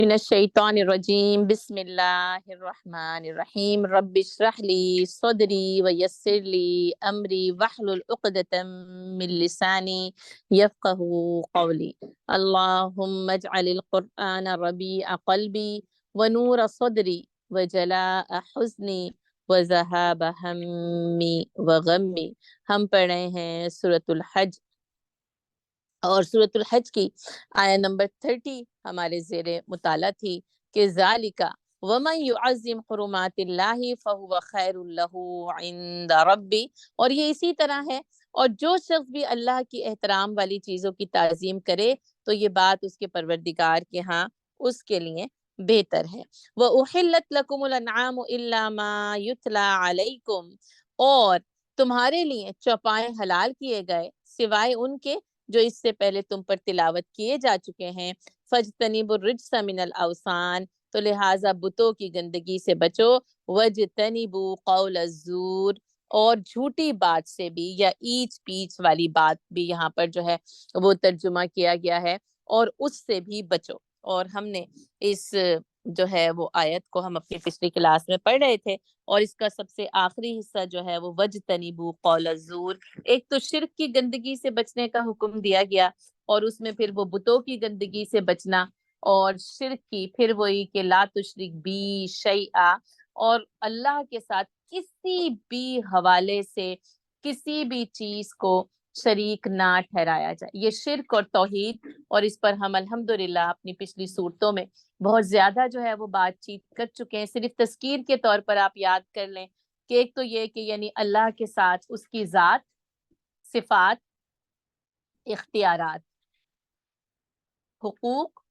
من الشیطان الرجیم بسم اللہ الرحمن الرحیم رب اشرح لی صدری ویسر لی امری واحلل عقدۃ من لسانی یفقهوا قولی اللہم اجعل القرآن ربیع قلبی ونور صدری وجلاء حزنی وذہاب ہمی وغمی۔ ہم پڑھ رہے ہیں سورۃ الحج، اور سورۃ الحج کی آیت نمبر 30 ہمارے زیر مطالعہ تھی کہ ذالک ومن یعظم حرمات اللہ فہو خیر لہ عند ربی، اور یہ اسی طرح ہے، اور جو شخص بھی اللہ کی احترام والی چیزوں کی تعظیم کرے تو یہ بات اس کے پروردگار کے ہاں اس کے لیے بہتر ہے۔ وَأُحِلَّتْ لَكُمُ الْأَنْعَامُ إِلَّا مَا يُتْلَى عَلَيْكُمْ، اور تمہارے لیے چوپائے حلال کیے گئے سوائے ان کے جو اس سے پہلے تم پر تلاوت کیے جا چکے ہیں۔ فَاجْتَنِبُوا الرِّجْسَ مِنَ الْأَوْثَانِ، تو لہٰذا بتوں کی گندگی سے بچو۔ وَاجْتَنِبُوا قَوْلَ الزُّورِ، اور جھوٹی بات سے بھی یا ایچ پیچ والی بات بھی یہاں پر جو ہے وہ ترجمہ کیا گیا ہے، اور اس سے بھی بچو۔ اور ہم نے اس جو ہے وہ آیت کو ہم اپنی پچھلی کلاس میں پڑھ رہے تھے، اور اس کا سب سے آخری حصہ جو ہے وہ وَاجْتَنِبُوا قَوْلَ الزُّورِ، ایک تو شرک کی گندگی سے بچنے کا حکم دیا گیا، اور اس میں پھر وہ بتوں کی گندگی سے بچنا، اور شرک کی پھر وہی کہ لا تشرک بی شیئا، اور اللہ کے ساتھ کسی بھی حوالے سے کسی بھی چیز کو شریک نہ ٹھہرایا جائے۔ یہ شرک اور توحید، اور اس پر ہم الحمدللہ اپنی پچھلی صورتوں میں بہت زیادہ جو ہے وہ بات چیت کر چکے ہیں۔ صرف تذکیر کے طور پر آپ یاد کر لیں کہ ایک تو یہ کہ یعنی اللہ کے ساتھ اس کی ذات، صفات، اختیارات، حقوق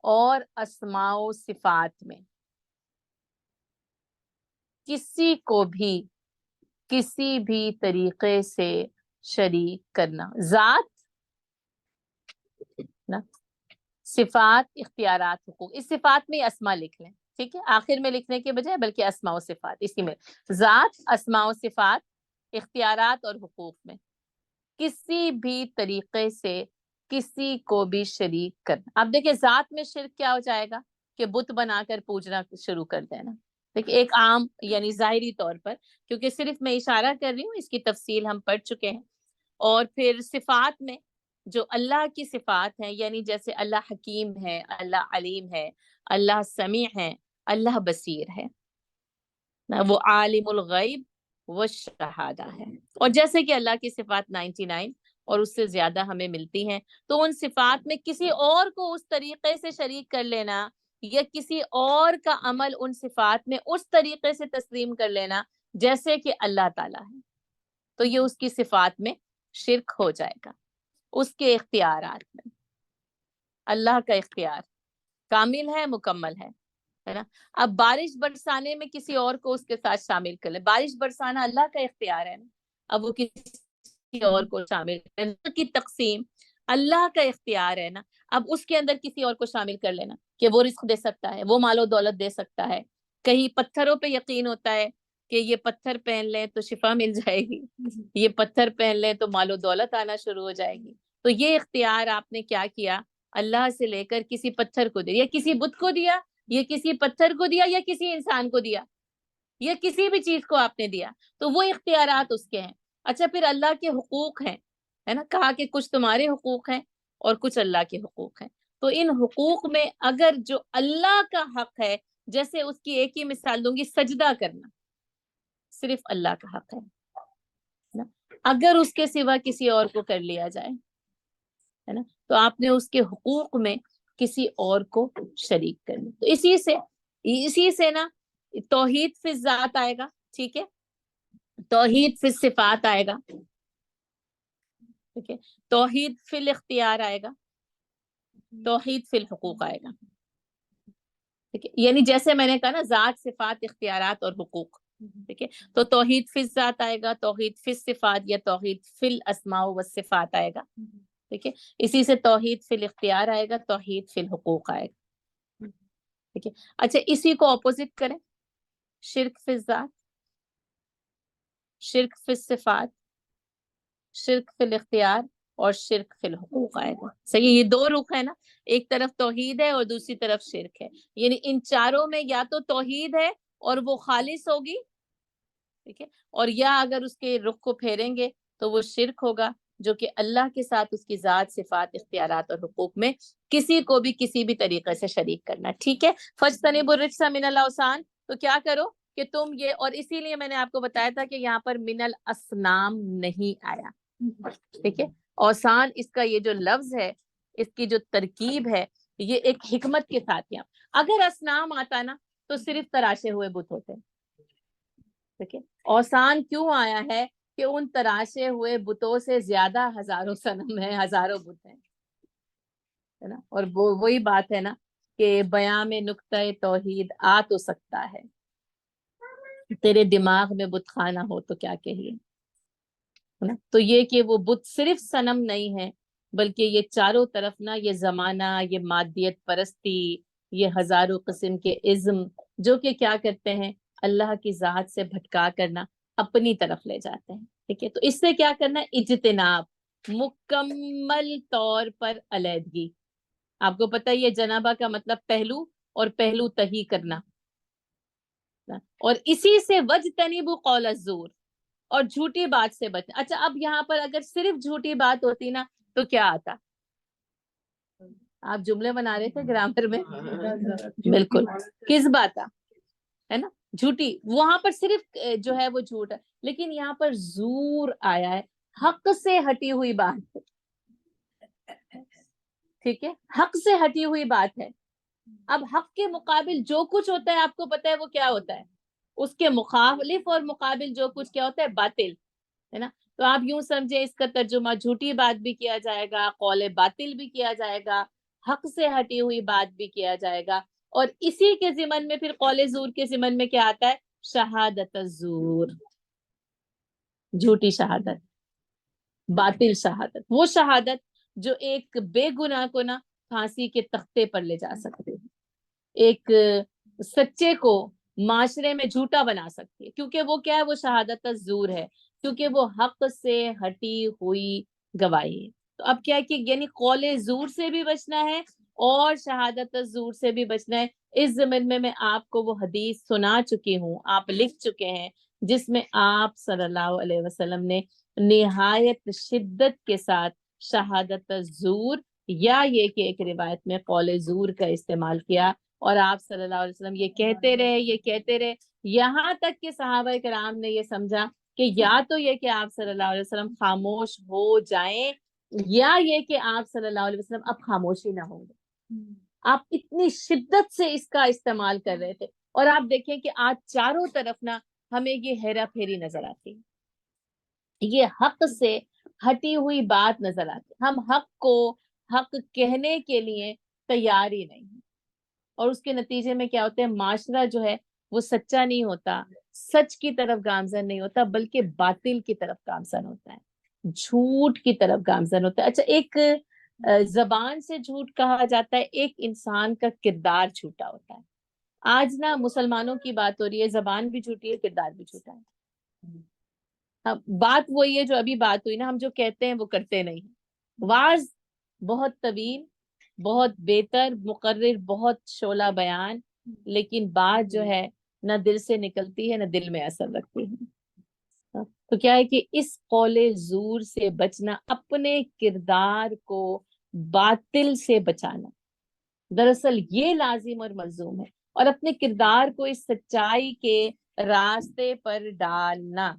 اور اسماء و صفات میں کسی کو بھی کسی بھی طریقے سے شریک کرنا، ذات نا، صفات، اختیارات، حقوق، اس صفات میں اسماء لکھ لیں، ٹھیک ہے، آخر میں لکھنے کے بجائے بلکہ اسماء و صفات، اسی میں ذات، اسماء و صفات، اختیارات اور حقوق میں کسی بھی طریقے سے کسی کو بھی شریک کرنا۔ اب دیکھیں ذات میں شرک کیا ہو جائے گا کہ بت بنا کر پوجنا شروع کر دینا، دیکھیں ایک عام یعنی ظاہری طور پر، کیونکہ صرف میں اشارہ کر رہی ہوں، اس کی تفصیل ہم پڑھ چکے ہیں۔ اور پھر صفات میں جو اللہ کی صفات ہیں، یعنی جیسے اللہ حکیم ہے، اللہ علیم ہے، اللہ سمیع ہے، اللہ بصیر ہے، وہ عالم الغیب وہ شہادہ ہے، اور جیسے کہ اللہ کی صفات 99 اور اس سے زیادہ ہمیں ملتی ہیں، تو ان صفات میں کسی اور کو اس طریقے سے شریک کر لینا یا کسی اور کا عمل ان صفات میں اس طریقے سے تسلیم کر لینا جیسے کہ اللہ تعالیٰ ہے، تو یہ اس کی صفات میں شرک ہو جائے گا۔ اس کے اختیارات میں اللہ کا اختیار کامل ہے، مکمل ہے نا۔ اب بارش برسانے میں کسی اور کو اس کے ساتھ شامل کر لیں، بارش برسانا اللہ کا اختیار ہے نا، اب وہ کسی اور کو شامل کر لیں۔ رزق کی تقسیم اللہ کا اختیار ہے نا، اب اس کے اندر کسی اور کو شامل کر لینا کہ وہ رزق دے سکتا ہے، وہ مال و دولت دے سکتا ہے۔ کہیں پتھروں پہ یقین ہوتا ہے کہ یہ پتھر پہن لیں تو شفا مل جائے گی، یہ پتھر پہن لیں تو مال و دولت آنا شروع ہو جائے گی، تو یہ اختیار آپ نے کیا کیا، اللہ سے لے کر کسی پتھر کو دیا، یا کسی بت کو دیا، یہ کسی پتھر کو دیا، یا کسی انسان کو دیا، یا کسی بھی چیز کو آپ نے دیا، تو وہ اختیارات اس کے ہیں۔ اچھا پھر اللہ کے حقوق ہیں، ہے نا، کہا کہ کچھ تمہارے حقوق ہیں اور کچھ اللہ کے حقوق ہیں، تو ان حقوق میں اگر جو اللہ کا حق ہے، جیسے اس کی ایک ہی مثال دوں گی، سجدہ کرنا صرف اللہ کا حق ہے نا، اگر اس کے سوا کسی اور کو کر لیا جائے ہے نا، تو آپ نے اس کے حقوق میں کسی اور کو شریک کرنا، تو اسی سے نا توحید فی الذات آئے گا، ٹھیک ہے، توحید فی الصفات آئے گا، ٹھیک ہے، توحید فی الاختیار آئے گا، توحید فی الحقوق آئے گا، ٹھیک ہے، یعنی جیسے میں نے کہا نا ذات، صفات، اختیارات اور حقوق، ٹھیک ہے، تو توحید فی الذات آئے گا، توحید فی الصفات یا توحید فی الاسماء والصفات آئے گا، ٹھیک ہے، اسی سے توحید فی الاختیار آئے گا، توحید فی الحقوق آئے گا، ٹھیک ہے۔ اچھا اسی کو اپوزٹ کریں، شرک فی الذات، شرک فی الصفات، شرک فی الاختیار، اور شرک فی الحقوق آئے گا. صحیح, یہ دو رخ ہے نا, ایک طرف توحید ہے اور دوسری طرف شرک ہے. یعنی ان چاروں میں یا تو توحید ہے اور وہ خالص ہوگی, ٹھیک ہے, اور یا اگر اس کے رخ کو پھیریں گے تو وہ شرک ہوگا, جو کہ اللہ کے ساتھ اس کی ذات, صفات, اختیارات اور حقوق میں کسی کو بھی کسی بھی طریقے سے شریک کرنا. ٹھیک ہے, فَاجْتَنِبُوا الرِّجْسَ مِنَ الْأَوْثَانِ, تو کیا کرو کہ تم یہ, اور اسی لیے میں نے آپ کو بتایا تھا کہ یہاں پر من الاصنام نہیں آیا. ٹھیک ہے, اوثان اس کا یہ جو لفظ ہے, اس کی جو ترکیب ہے, یہ ایک حکمت کے ساتھ یہاں. اگر اصنام آتا نا تو صرف تراشے ہوئے بت ہوتے. ٹھیک ہے, اوثان کیوں آیا ہے کہ ان تراشے ہوئے بتوں سے زیادہ ہزاروں صنم ہیں, ہزاروں بت ہیں, ہے نا. اور وہی بات ہے نا کہ بیاں میں نقطۂ توحید آ تو سکتا ہے, تیرے دماغ میں بت خانہ ہو تو کیا کہیے, ہے نا. تو یہ کہ وہ بت صرف صنم نہیں ہے, بلکہ یہ چاروں طرف نا یہ زمانہ, یہ مادیت پرستی, یہ ہزاروں قسم کے ازم, جو کہ کیا کرتے ہیں, اللہ کی ذات سے بھٹکا کرنا اپنی طرف لے جاتے ہیں. ٹھیک ہے, تو اس سے کیا کرنا ہے, اجتناب, مکمل طور پر علیحدگی. آپ کو پتہ ہے یہ جنابہ کا مطلب پہلو اور پہلو تہی کرنا, اور اسی سے وجتنبوا قول الزور, اور جھوٹی بات سے بچنا. اچھا, اب یہاں پر اگر صرف جھوٹی بات ہوتی نا تو کیا آتا؟ آپ جملے بنا رہے تھے گرامر میں, بالکل کس بات ہے نا, جھوٹی. وہاں پر صرف جو ہے وہ جھوٹ ہے, لیکن یہاں پر زور آیا ہے, حق سے ہٹی ہوئی بات. ٹھیک ہے, حق سے ہٹی ہوئی بات ہے. اب حق کے مقابل جو کچھ ہوتا ہے, آپ کو پتہ ہے وہ کیا ہوتا ہے, اس کے مخالف اور مقابل جو کچھ کیا ہوتا ہے, باطل, ہے نا. تو آپ یوں سمجھیں اس کا ترجمہ جھوٹی بات بھی کیا جائے گا, قول باطل بھی کیا جائے گا, حق سے ہٹی ہوئی بات بھی کیا جائے گا. اور اسی کے ضمن میں پھر قول زور کے ضمن میں کیا آتا ہے, شہادت الزور, جھوٹی شہادت, باطل شہادت, وہ شہادت جو ایک بے گناہ کو نا پھانسی کے تختے پر لے جا سکتے ہیں, ایک سچے کو معاشرے میں جھوٹا بنا سکتی ہے, کیونکہ وہ کیا ہے, وہ شہادت الزور ہے, کیونکہ وہ حق سے ہٹی ہوئی گواہی ہے. تو اب کیا ہے کہ یعنی قول زور سے بھی بچنا ہے اور شہادت الزور سے بھی بچنا ہے. اس ضمن میں آپ کو وہ حدیث سنا چکی ہوں, آپ لکھ چکے ہیں, جس میں آپ صلی اللہ علیہ وسلم نے نہایت شدت کے ساتھ شہادت الزور, یا یہ کہ ایک روایت میں قول زور کا استعمال کیا, اور آپ صلی اللہ علیہ وسلم یہ کہتے رہے یہاں تک کہ صحابہ کرام نے یہ سمجھا کہ یا تو یہ کہ آپ صلی اللہ علیہ وسلم خاموش ہو جائیں, یا یہ کہ آپ صلی اللہ علیہ وسلم اب خاموش ہی نہ ہوں گے. آپ اتنی شدت سے اس کا استعمال کر رہے تھے. اور آپ دیکھیں کہ آج چاروں طرف نا ہمیں یہ ہیرا پھیری نظر آتی ہے, یہ حق سے ہٹی ہوئی بات نظر آتی. ہم حق کو حق کہنے کے لیے تیار ہی نہیں ہیں, اور اس کے نتیجے میں کیا ہوتا ہے, معاشرہ جو ہے وہ سچا نہیں ہوتا, سچ کی طرف گامزن نہیں ہوتا, بلکہ باطل کی طرف گامزن ہوتا ہے, جھوٹ کی طرف گامزن ہوتا ہے. اچھا, ایک زبان سے جھوٹ کہا جاتا ہے, ایک انسان کا کردار جھوٹا ہوتا ہے. آج نا مسلمانوں کی بات ہو رہی ہے, زبان بھی جھوٹی ہے, کردار بھی جھوٹا ہے. بات وہی ہے جو ابھی بات ہوئی نا, ہم جو کہتے ہیں وہ کرتے نہیں. واز بہت طویل, بہت بہتر مقرر, بہت شعلہ بیان, لیکن بات جو ہے نہ دل سے نکلتی ہے نہ دل میں اثر رکھتی ہے. تو کیا ہے کہ اس قول زور سے بچنا, اپنے کردار کو باطل سے بچانا, دراصل یہ لازم اور ملزوم ہے, اور اپنے کردار کو اس سچائی کے راستے پر ڈالنا.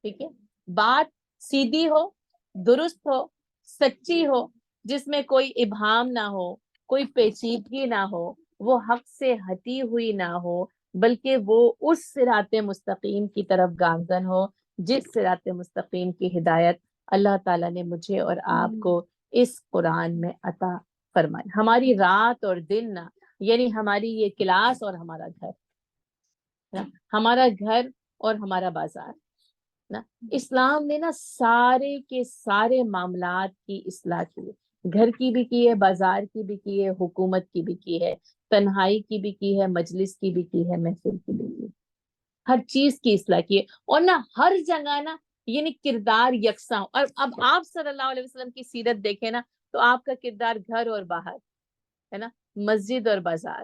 ٹھیک ہے, بات سیدھی ہو, درست ہو, سچی ہو, جس میں کوئی ابہام نہ ہو, کوئی پیچیدگی نہ ہو, وہ حق سے ہٹی ہوئی نہ ہو, بلکہ وہ اس صراط مستقیم کی طرف گامزن ہو جس صراط مستقیم کی ہدایت اللہ تعالیٰ نے مجھے اور آپ کو اس قرآن میں عطا فرمائی. ہماری رات اور دن نہ, یعنی ہماری یہ کلاس اور ہمارا گھر, ہمارا گھر اور ہمارا بازار نا, اسلام نے نا سارے کے سارے معاملات کی اصلاح کی ہے. گھر کی بھی کی ہے, بازار کی بھی کی ہے, حکومت کی بھی کی ہے, تنہائی کی بھی کی ہے, مجلس کی بھی کی ہے, محفل کی بھی کی ہے, ہر چیز کی اصلاح کی ہے. اور نا ہر جگہ نا یعنی کردار یکساں. اور اب آپ صلی اللہ علیہ وسلم کی سیرت دیکھیں نا تو آپ کا کردار گھر اور باہر ہے نا, مسجد اور بازار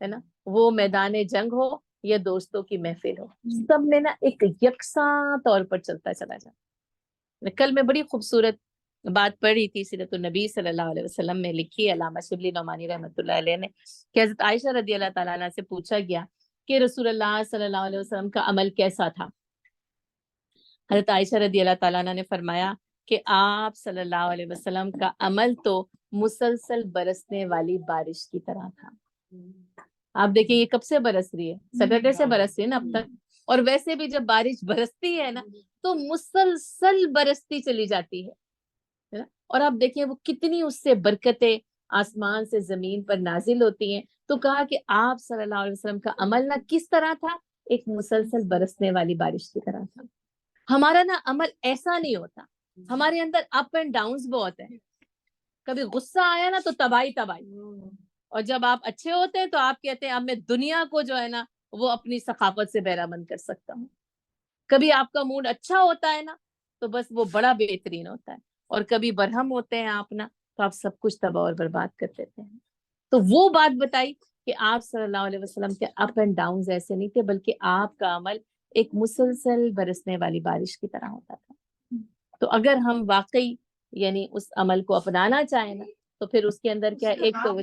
ہے نا, وہ میدان جنگ ہو یا دوستوں کی محفل ہو, سب میں نا ایک یکساں طور پر چلتا چلا جاتا. کل میں بڑی خوبصورت بات پڑھ رہی تھی سیرت النبی صلی اللہ علیہ وسلم میں لکھی علامہ شبلی نعمانی رحمۃ اللہ علیہ نے کہ حضرت عائشہ رضی اللہ تعالیٰ عنہ سے پوچھا گیا کہ رسول اللہ صلی اللہ علیہ وسلم کا عمل کیسا تھا. حضرت عائشہ رضی اللہ تعالیٰ عنہ نے فرمایا کہ آپ صلی اللہ علیہ وسلم کا عمل تو مسلسل برسنے والی بارش کی طرح تھا. آپ دیکھیں یہ کب سے برس رہی ہے, سیٹرڈے سے برس رہی ہے نا اب تک, اور ویسے بھی جب بارش برستی ہے نا تو مسلسل برستی چلی جاتی ہے نا, اور آپ دیکھیں وہ کتنی اس سے برکتیں آسمان سے زمین پر نازل ہوتی ہیں. تو کہا کہ آپ صلی اللہ علیہ وسلم کا عمل نا کس طرح تھا, ایک مسلسل برسنے والی بارش کی طرح تھا. ہمارا نا عمل ایسا نہیں ہوتا, ہمارے اندر اپ اینڈ ڈاؤنز بہت ہیں. کبھی غصہ آیا نا تو تباہی, اور جب آپ اچھے ہوتے ہیں تو آپ کہتے ہیں اب میں دنیا کو جو ہے نا وہ اپنی ثقافت سے بہرامند کر سکتا ہوں. کبھی آپ کا موڈ اچھا ہوتا ہے نا تو بس وہ بڑا بہترین ہوتا ہے, اور کبھی برہم ہوتے ہیں آپ نا تو آپ سب کچھ تباہ اور برباد کر دیتے ہیں. تو وہ بات بتائی کہ آپ صلی اللہ علیہ وسلم کے اپ اینڈ ڈاؤنز ایسے نہیں تھے, بلکہ آپ کا عمل ایک مسلسل برسنے والی بارش کی طرح ہوتا تھا. تو اگر ہم واقعی یعنی اس عمل کو اپنانا چاہیں نا تو پھر اس کے اندر کیا ایک تو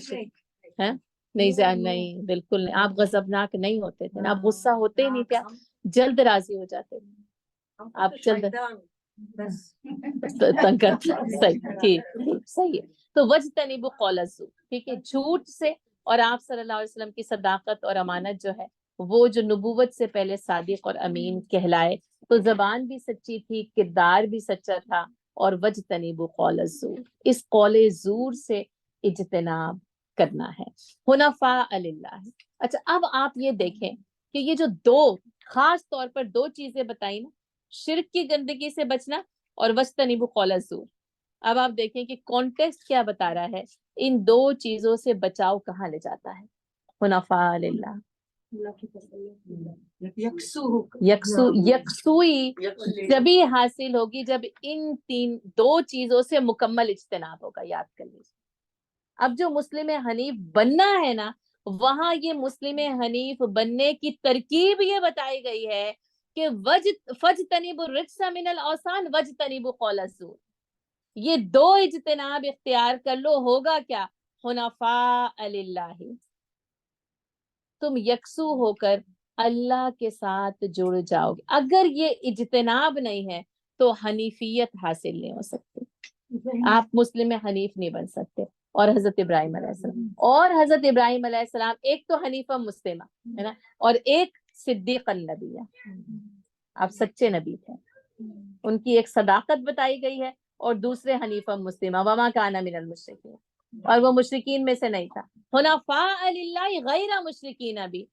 ہے نہیں, بالکل نہیں. آپ غضبناک نہیں ہوتے تھے نا, آپ غصہ ہوتے ہی نہیں تھے, جلد راضی ہو جاتے تھے, آپ جلد صحیح ہے. تو وجتنبوا قول الزور, ٹھیک ہے, جھوٹ سے. اور آپ صلی اللہ علیہ وسلم کی صداقت اور امانت جو ہے وہ جو نبوت سے پہلے صادق اور امین کہلائے, تو زبان بھی سچی تھی, کردار بھی سچا تھا. اور وجتنبوا قول الزور, اس قول زور سے اجتناب کرنا ہے. حنفاء للہ. اچھا اب آپ یہ دیکھیں کہ یہ جو دو خاص طور پر دو چیزیں بتائیں نا, شرک کی گندگی سے بچنا اور وجتنبوا قول الزور, اب آپ دیکھیں کہ کانٹیکسٹ کیا بتا رہا ہے, ان دو چیزوں سے بچاؤ کہاں لے جاتا ہے. حنفاء للہ, یکسوئی جبھی حاصل ہوگی جب ان دو چیزوں سے مکمل اجتناب ہوگا. یاد کر لیجیے, اب جو مسلم حنیف بننا ہے نا وہاں یہ مسلم حنیف بننے کی ترکیب یہ بتائی گئی ہے کہ فاجتنبوا الرجس من الاوثان واجتنبوا قول الزور. یہ دو اجتناب اختیار کر لو, ہوگا کیا, حنفاء للہ, تم یکسو ہو کر اللہ کے ساتھ جڑ جاؤ گے. اگر یہ اجتناب نہیں ہے تو حنیفیت حاصل نہیں ہو سکتی, آپ مسلم حنیف نہیں بن سکتے. اور حضرت ابراہیم علیہ السلام ایک تو حنیفہ مسلمہ ہے نا, اور ایک صدیق النبی ہے, آپ سچے نبی تھے. ان کی ایک صداقت بتائی گئی ہے, اور دوسرے حنیفہ مسلمہ وما کان من المشرکین, اور وہ مشرکین میں سے نہیں تھا. حنفاء للہ غیر مشرکین بھی,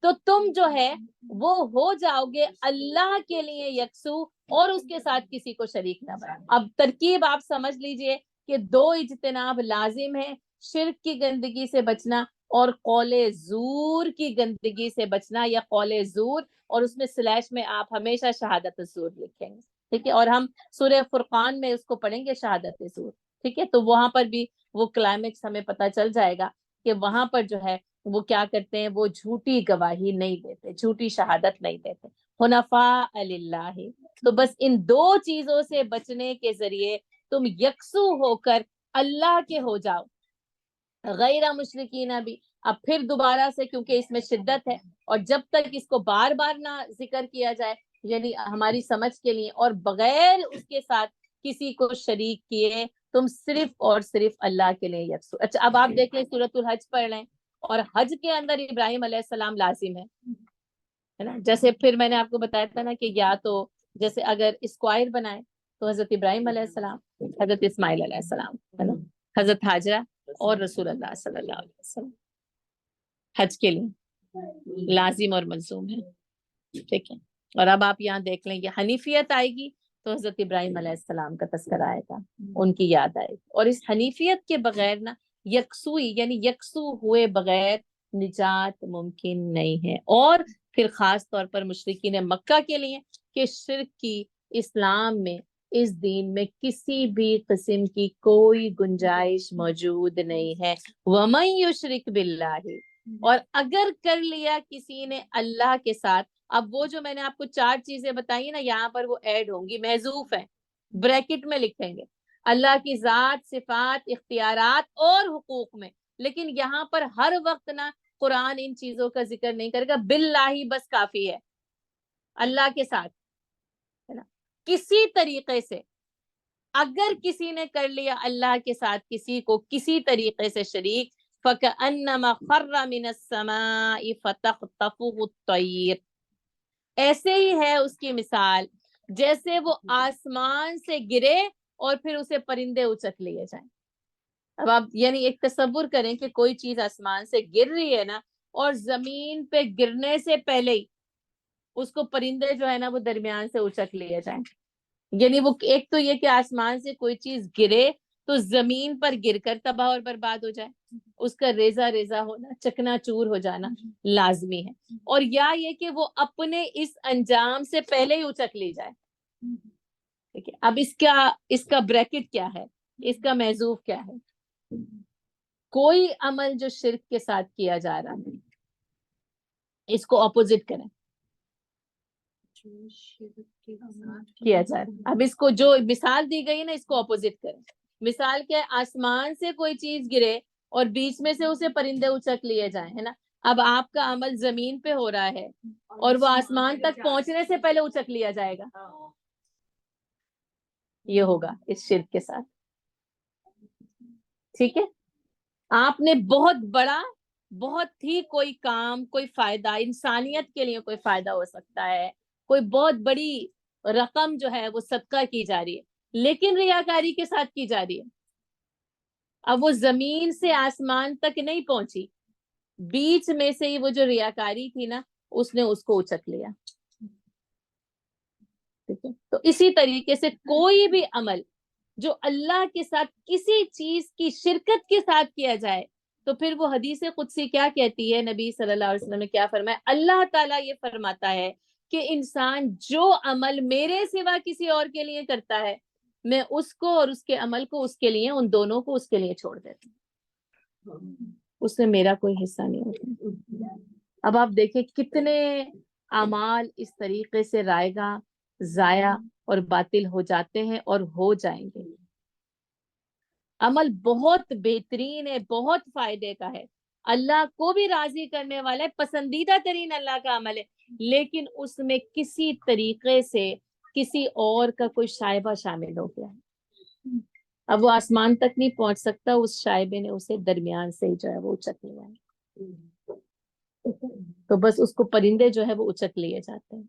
تو تم جو ہے وہ ہو جاؤ گے اللہ کے لیے یکسو, اور اس کے ساتھ کسی کو شریک نہ بنا. اب ترکیب آپ سمجھ لیجئے کہ دو اجتناب لازم ہے, شرک کی گندگی سے بچنا اور قول زور کی گندگی سے بچنا, یا قول زور اور اس میں سلیش میں آپ ہمیشہ شہادت زور لکھیں گے, ٹھیک ہے. اور ہم سورہ فرقان میں اس کو پڑھیں گے شہادت زور, ٹھیک ہے. تو وہاں پر بھی وہ کلائمیکس ہمیں پتہ چل جائے گا کہ وہاں پر جو ہے وہ کیا کرتے ہیں, وہ جھوٹی گواہی نہیں دیتے, جھوٹی شہادت نہیں دیتے. حنفاء للہ, تو بس ان دو چیزوں سے بچنے کے ذریعے تم یکسو ہو کر اللہ کے ہو جاؤ, غیر مشرکین بھی. اب پھر دوبارہ سے کیونکہ اس میں شدت ہے, اور جب تک اس کو بار بار نہ ذکر کیا جائے یعنی ہماری سمجھ کے لیے, اور بغیر اس کے ساتھ کسی کو شریک کیے تم صرف اور صرف اللہ کے لیے یکسو. اچھا اب آپ دیکھ لیں سورۃ الحج پڑھ لیں, اور حج کے اندر ابراہیم علیہ السلام لازم ہے نا. جیسے پھر میں نے آپ کو بتایا تھا نا کہ یا تو جیسے اگر اسکوائر بنائے تو حضرت ابراہیم علیہ السلام, حضرت اسماعیل علیہ السلام ہے نا, حضرت حاجرہ اور رسول اللہ صلی اللہ علیہ وسلم حج کے لیے لازم اور ملزوم ہے, ٹھیک ہے. اور اب آپ یہاں دیکھ لیں یہ حنیفیت آئے گی تو حضرت ابراہیم علیہ السلام کا تذکرہ آئے گا, ان کی یاد آئے گی. اور اس حنیفیت کے بغیر نا یکسوئی یعنی یکسو ہوئے بغیر نجات ممکن نہیں ہے. اور پھر خاص طور پر مشرکین مکہ کے لیے کہ شرک کی اسلام میں اس دین میں کسی بھی قسم کی کوئی گنجائش موجود نہیں ہے. وَمَن يُشْرِكْ بِاللَّهِ, اور اگر کر لیا کسی نے اللہ کے ساتھ, اب وہ جو میں نے آپ کو 4 چیزیں بتائی نا یہاں پر وہ ایڈ ہوں گی, محذوف ہیں, بریکٹ میں لکھیں گے, اللہ کی ذات, صفات, اختیارات اور حقوق میں. لیکن یہاں پر ہر وقت نا قرآن ان چیزوں کا ذکر نہیں کرے گا, باللہ بس کافی ہے, اللہ کے ساتھ ہے نا. کسی طریقے سے اگر کسی نے کر لیا اللہ کے ساتھ کسی کو کسی طریقے سے شریک, فَكَأَنَّمَا خَرَّ مِنَ السَّمَاءِ فَتَخْطَفُهُ الطَّيْرُ, ایسے ہی ہے اس کی مثال جیسے وہ آسمان سے گرے اور پھر اسے پرندے اچک لیے جائیں. اب آپ یعنی ایک تصور کریں کہ کوئی چیز آسمان سے گر رہی ہے نا, اور زمین پہ گرنے سے پہلے ہی اس کو پرندے جو ہے نا وہ درمیان سے اچک لیے جائیں. یعنی وہ ایک تو یہ کہ آسمان سے کوئی چیز گرے تو زمین پر گر کر تباہ اور برباد ہو جائے, اس کا ریزہ ریزہ ہونا, چکنا چور ہو جانا لازمی ہے, اور یا یہ کہ وہ اپنے اس انجام سے پہلے ہی اچک لی جائے. ٹھیک ہے, اب اس کا بریکٹ کیا ہے, اس کا محذوف کیا ہے؟ کوئی عمل جو شرک کے ساتھ کیا جا رہا ہے اس کو اپوزٹ کریں, کیا جائے. اب اس کو جو مثال دی گئی نا اس کو اپوزٹ کریں. مثال کیا ہے, آسمان سے کوئی چیز گرے اور بیچ میں سے اسے پرندے اچک لیے جائیں, ہے نا. اب آپ کا عمل زمین پہ ہو رہا ہے اور وہ آسمان تک پہنچنے سے پہلے اچک لیا جائے گا, یہ ہوگا اس شرک کے ساتھ. ٹھیک ہے, آپ نے بہت بڑا, بہت ہی کوئی کام, کوئی فائدہ, انسانیت کے لیے کوئی فائدہ ہو سکتا ہے, کوئی بہت بڑی رقم جو ہے وہ صدقہ کی جا رہی ہے, لیکن ریاکاری کے ساتھ کی جا رہی ہے. اب وہ زمین سے آسمان تک نہیں پہنچی, بیچ میں سے ہی وہ جو ریاکاری تھی نا اس نے اس کو اچک لیا. تو اسی طریقے سے کوئی بھی عمل جو اللہ کے ساتھ کسی چیز کی شرکت کے ساتھ کیا جائے تو پھر وہ حدیث قدسی کیا کہتی ہے, نبی صلی اللہ علیہ وسلم نے کیا فرمایا, اللہ تعالیٰ یہ فرماتا ہے کہ انسان جو عمل میرے سوا کسی اور کے لیے کرتا ہے میں اس کو اور اس کے عمل کو اس کے لیے, ان دونوں کو اس کے لیے چھوڑ دیتا ہوں, اس میں میرا کوئی حصہ نہیں ہوتا. اب آپ دیکھیں کتنے اعمال اس طریقے سے رائے گاہ, ضائع اور باطل ہو جاتے ہیں اور ہو جائیں گے. عمل بہت بہترین ہے, بہت فائدے کا ہے, اللہ کو بھی راضی کرنے والا ہے, پسندیدہ ترین اللہ کا عمل ہے, لیکن اس میں کسی طریقے سے کسی اور کا کوئی شائبہ شامل ہو گیا ہے. اب وہ آسمان تک نہیں پہنچ سکتا, اس شائبے نے اسے درمیان سے ہی جو ہے وہ اچک لیا ہے, تو بس اس کو پرندے جو ہے وہ اچک لیے جاتے ہیں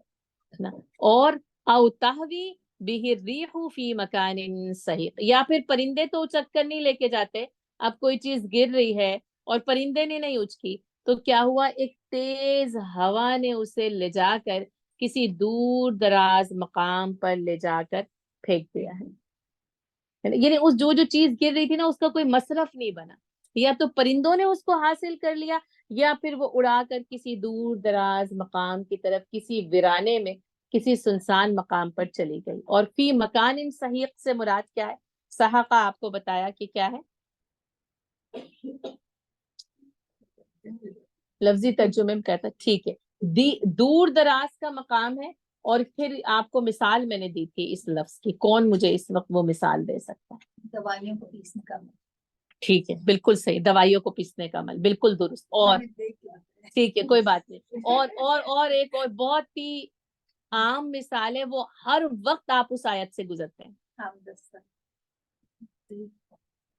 نا. اور او تہوی بہ الریح فی مکان صحیح, یا پھر پرندے تو اچک کر نہیں لے کے جاتے. اب کوئی چیز گر رہی ہے اور پرندے نے نہیں اچکی تو کیا ہوا, ایک تیز ہوا نے اسے لے جا کر کسی دور دراز مقام پر لے جا کر پھینک دیا ہے. یعنی اس جو چیز گر رہی تھی نا اس کا کوئی مصرف نہیں بنا, یا تو پرندوں نے اس کو حاصل کر لیا یا پھر وہ اڑا کر کسی دور دراز مقام کی طرف, کسی ویرانے میں, کسی سنسان مقام پر چلی گئی. اور فی مکان صحیح سے مراد کیا ہے, صحقہ آپ کو بتایا کہ کیا ہے, لفظی ترجمے میں کہتا ہے ٹھیک ہے, دور دراز کا مقام ہے. اور پھر آپ کو مثال میں نے دی تھی اس لفظ کی, کون مجھے اس وقت وہ مثال دے سکتا ہے؟ دوائیوں کو پیسنے کا. ٹھیک ہے, بالکل صحیح, دوائیوں کو پیسنے کا عمل, بالکل درست. اور ٹھیک ہے, کوئی بات نہیں. اور ایک اور بہت ہی عام مثال ہے, وہ ہر وقت آپ اس آیت سے گزرتے ہیں,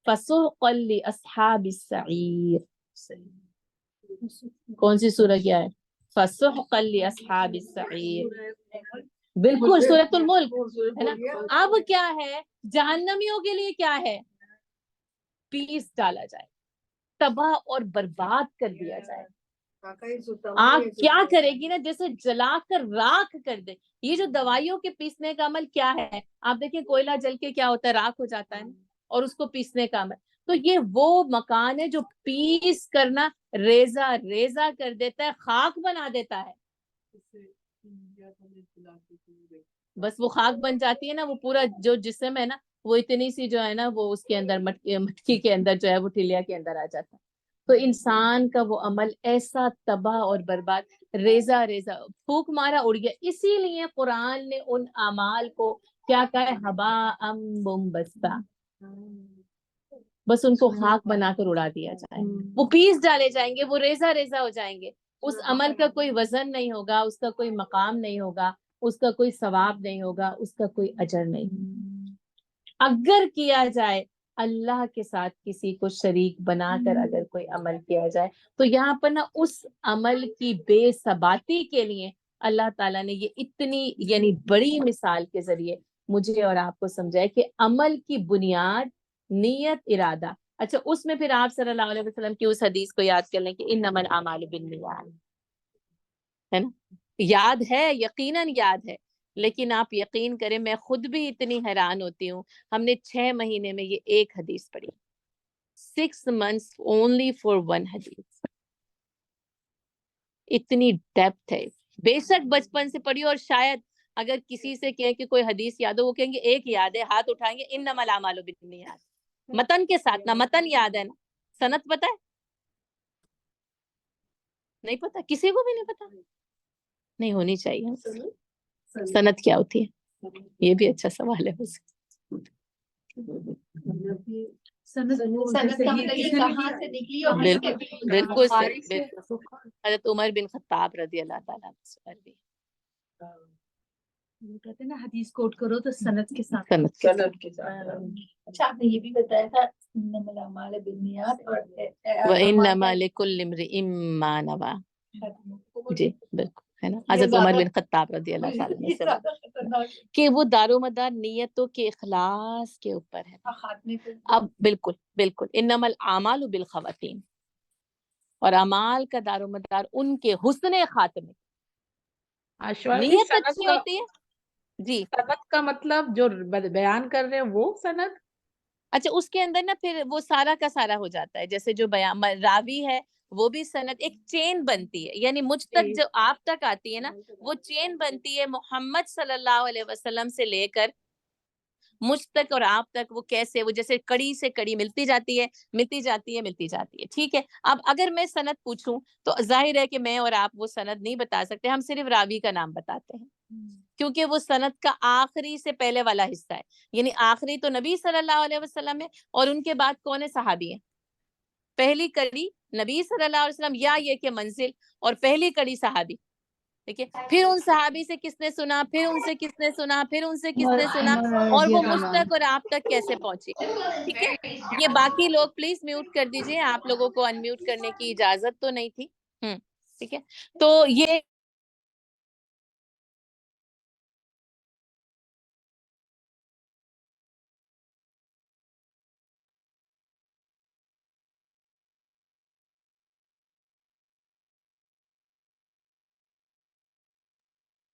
فَسُحْقًا لِأَصْحَابِ السَّعِيرِ. کون سی سورہ کیا ہے؟ فَسُحْقًا لِأَصْحَابِ السَّعِيرِ, بالکل سورۃ الملک ہے نا. اب کیا ہے, جہنمیوں کے لیے کیا ہے, پیس ڈالا جائے, تباہ اور برباد کر دیا جائے. آگ کیا کرے گی نا, جیسے جلا کر راکھ کر دے. یہ جو دوائیوں کے پیسنے کا عمل کیا ہے, آپ دیکھیں کوئلہ جل کے کیا ہوتا ہے, راکھ ہو جاتا ہے, اور اس کو پیسنے کا عمل. تو یہ وہ مکان ہے جو پیس کرنا ریزہ ریزہ کر دیتا ہے, خاک بنا دیتا ہے. بس وہ خاک بن جاتی ہے نا، وہ پورا جو جسم ہے نا وہ اتنی سی جو ہے نا وہ اس کے اندر مٹکی کے اندر جو ہے وہ ٹلیا کے اندر آ جاتا ہے. تو انسان کا وہ عمل ایسا تباہ اور برباد، ریزہ ریزہ پھونک مارا اڑ گیا. اسی لیے قرآن نے ان اعمال کو کیا کہا ہے؟ ہبا ام منبثا، بس ان کو خاک بنا کر اڑا دیا جائے، وہ پیس ڈالے جائیں گے، وہ ریزہ ریزہ ہو جائیں گے. اس عمل کا کوئی وزن نہیں ہوگا، اس کا کوئی مقام نہیں ہوگا، اس کا کوئی ثواب نہیں ہوگا، اس کا کوئی اجر نہیں ہوگا. اگر کیا جائے اللہ کے ساتھ کسی کو شریک بنا کر اگر کوئی عمل کیا جائے تو یہاں پر نا اس عمل کی بے ثباتی کے لیے اللہ تعالیٰ نے یہ اتنی یعنی بڑی مثال کے ذریعے مجھے اور آپ کو سمجھایا کہ عمل کی بنیاد نیت ارادہ. اچھا اس میں پھر آپ صلی اللہ علیہ وسلم کی اس حدیث کو یاد کر لیں کہ انما الاعمال بالنیات، ہے نا؟ یاد ہے، یقیناً یاد ہے، لیکن آپ یقین کریں میں خود بھی اتنی حیران ہوتی ہوں. ہم نے 6 مہینے میں یہ ایک حدیث پڑھی، 6 months only for one حدیث. اتنی ڈیپتھ ہے. بے شک بچپن سے پڑھی، اور شاید اگر کسی سے کہیں کہ کوئی حدیث یاد ہو، وہ کہیں گے ایک یاد ہے، ہاتھ اٹھائیں گے انما الاعمال بالنیات، متن کے ساتھ. نہ متن یاد ہے نا سند پتہ ہے؟ نہیں پتہ، کسی کو بھی نہیں پتہ. نہیں ہونی چاہیے. سند کیا ہوتی ہے؟ یہ بھی اچھا سوال ہے. بالکل صحیح. حضرت عمر بن خطاب رضی اللہ تعالیٰ عنہ کہتے ہیں نا حدیث کوٹ کرو تو سند کے ساتھ. اچھا آپ نے یہ بھی بتایا تھا انما الاعمال بالنیات وانما لکل امرئ ما نوی. جی بالکل ہے نا. حضرت عمر بن خطاب رضی اللہ تعالیٰ عنہ سے کہ وہ دار و مدار نیتوں کے اخلاص کے اوپر ہے. اب بالکل بالکل انما الاعمال بالخواتیم، اور اعمال کا دار و مدار ان کے حسن خاتمے. نیت اچھی ہوتی ہے. جی سند کا مطلب جو بیان کر رہے ہیں وہ سند. اچھا اس کے اندر نا پھر وہ سارا کا سارا ہو جاتا ہے. جیسے جو بیان راوی ہے وہ بھی سند، ایک چین بنتی ہے. یعنی مجھ تک جو آپ تک آتی ہے نا وہ چین بنتی ہے محمد صلی اللہ علیہ وسلم سے لے کر مجھ تک اور آپ تک. وہ کیسے؟ وہ جیسے کڑی سے کڑی ملتی جاتی ہے ملتی جاتی ہے ملتی جاتی ہے. ٹھیک ہے. اب اگر میں سند پوچھوں تو ظاہر ہے کہ میں اور آپ وہ سند نہیں بتا سکتے، ہم صرف راوی کا نام بتاتے ہیں کیونکہ وہ سند کا آخری سے پہلے والا حصہ ہے. یعنی آخری تو نبی صلی اللہ علیہ وسلم ہے، اور ان کے بعد کون ہے؟ صحابی ہیں. پہلی کڑی نبی صلی اللہ علیہ وسلم یا یہ کہ منزل، اور پہلی کڑی صحابی. ٹھیک ہے. پھر ان صحابی سے کس نے سنا، پھر ان سے کس نے سنا، پھر ان سے کس نے سنا، اور وہ مجھ تک اور آپ تک کیسے پہنچی. ٹھیک ہے. یہ باقی لوگ پلیز میوٹ کر دیجئے، آپ لوگوں کو ان میوٹ کرنے کی اجازت تو نہیں تھی. ٹھیک ہے. تو یہ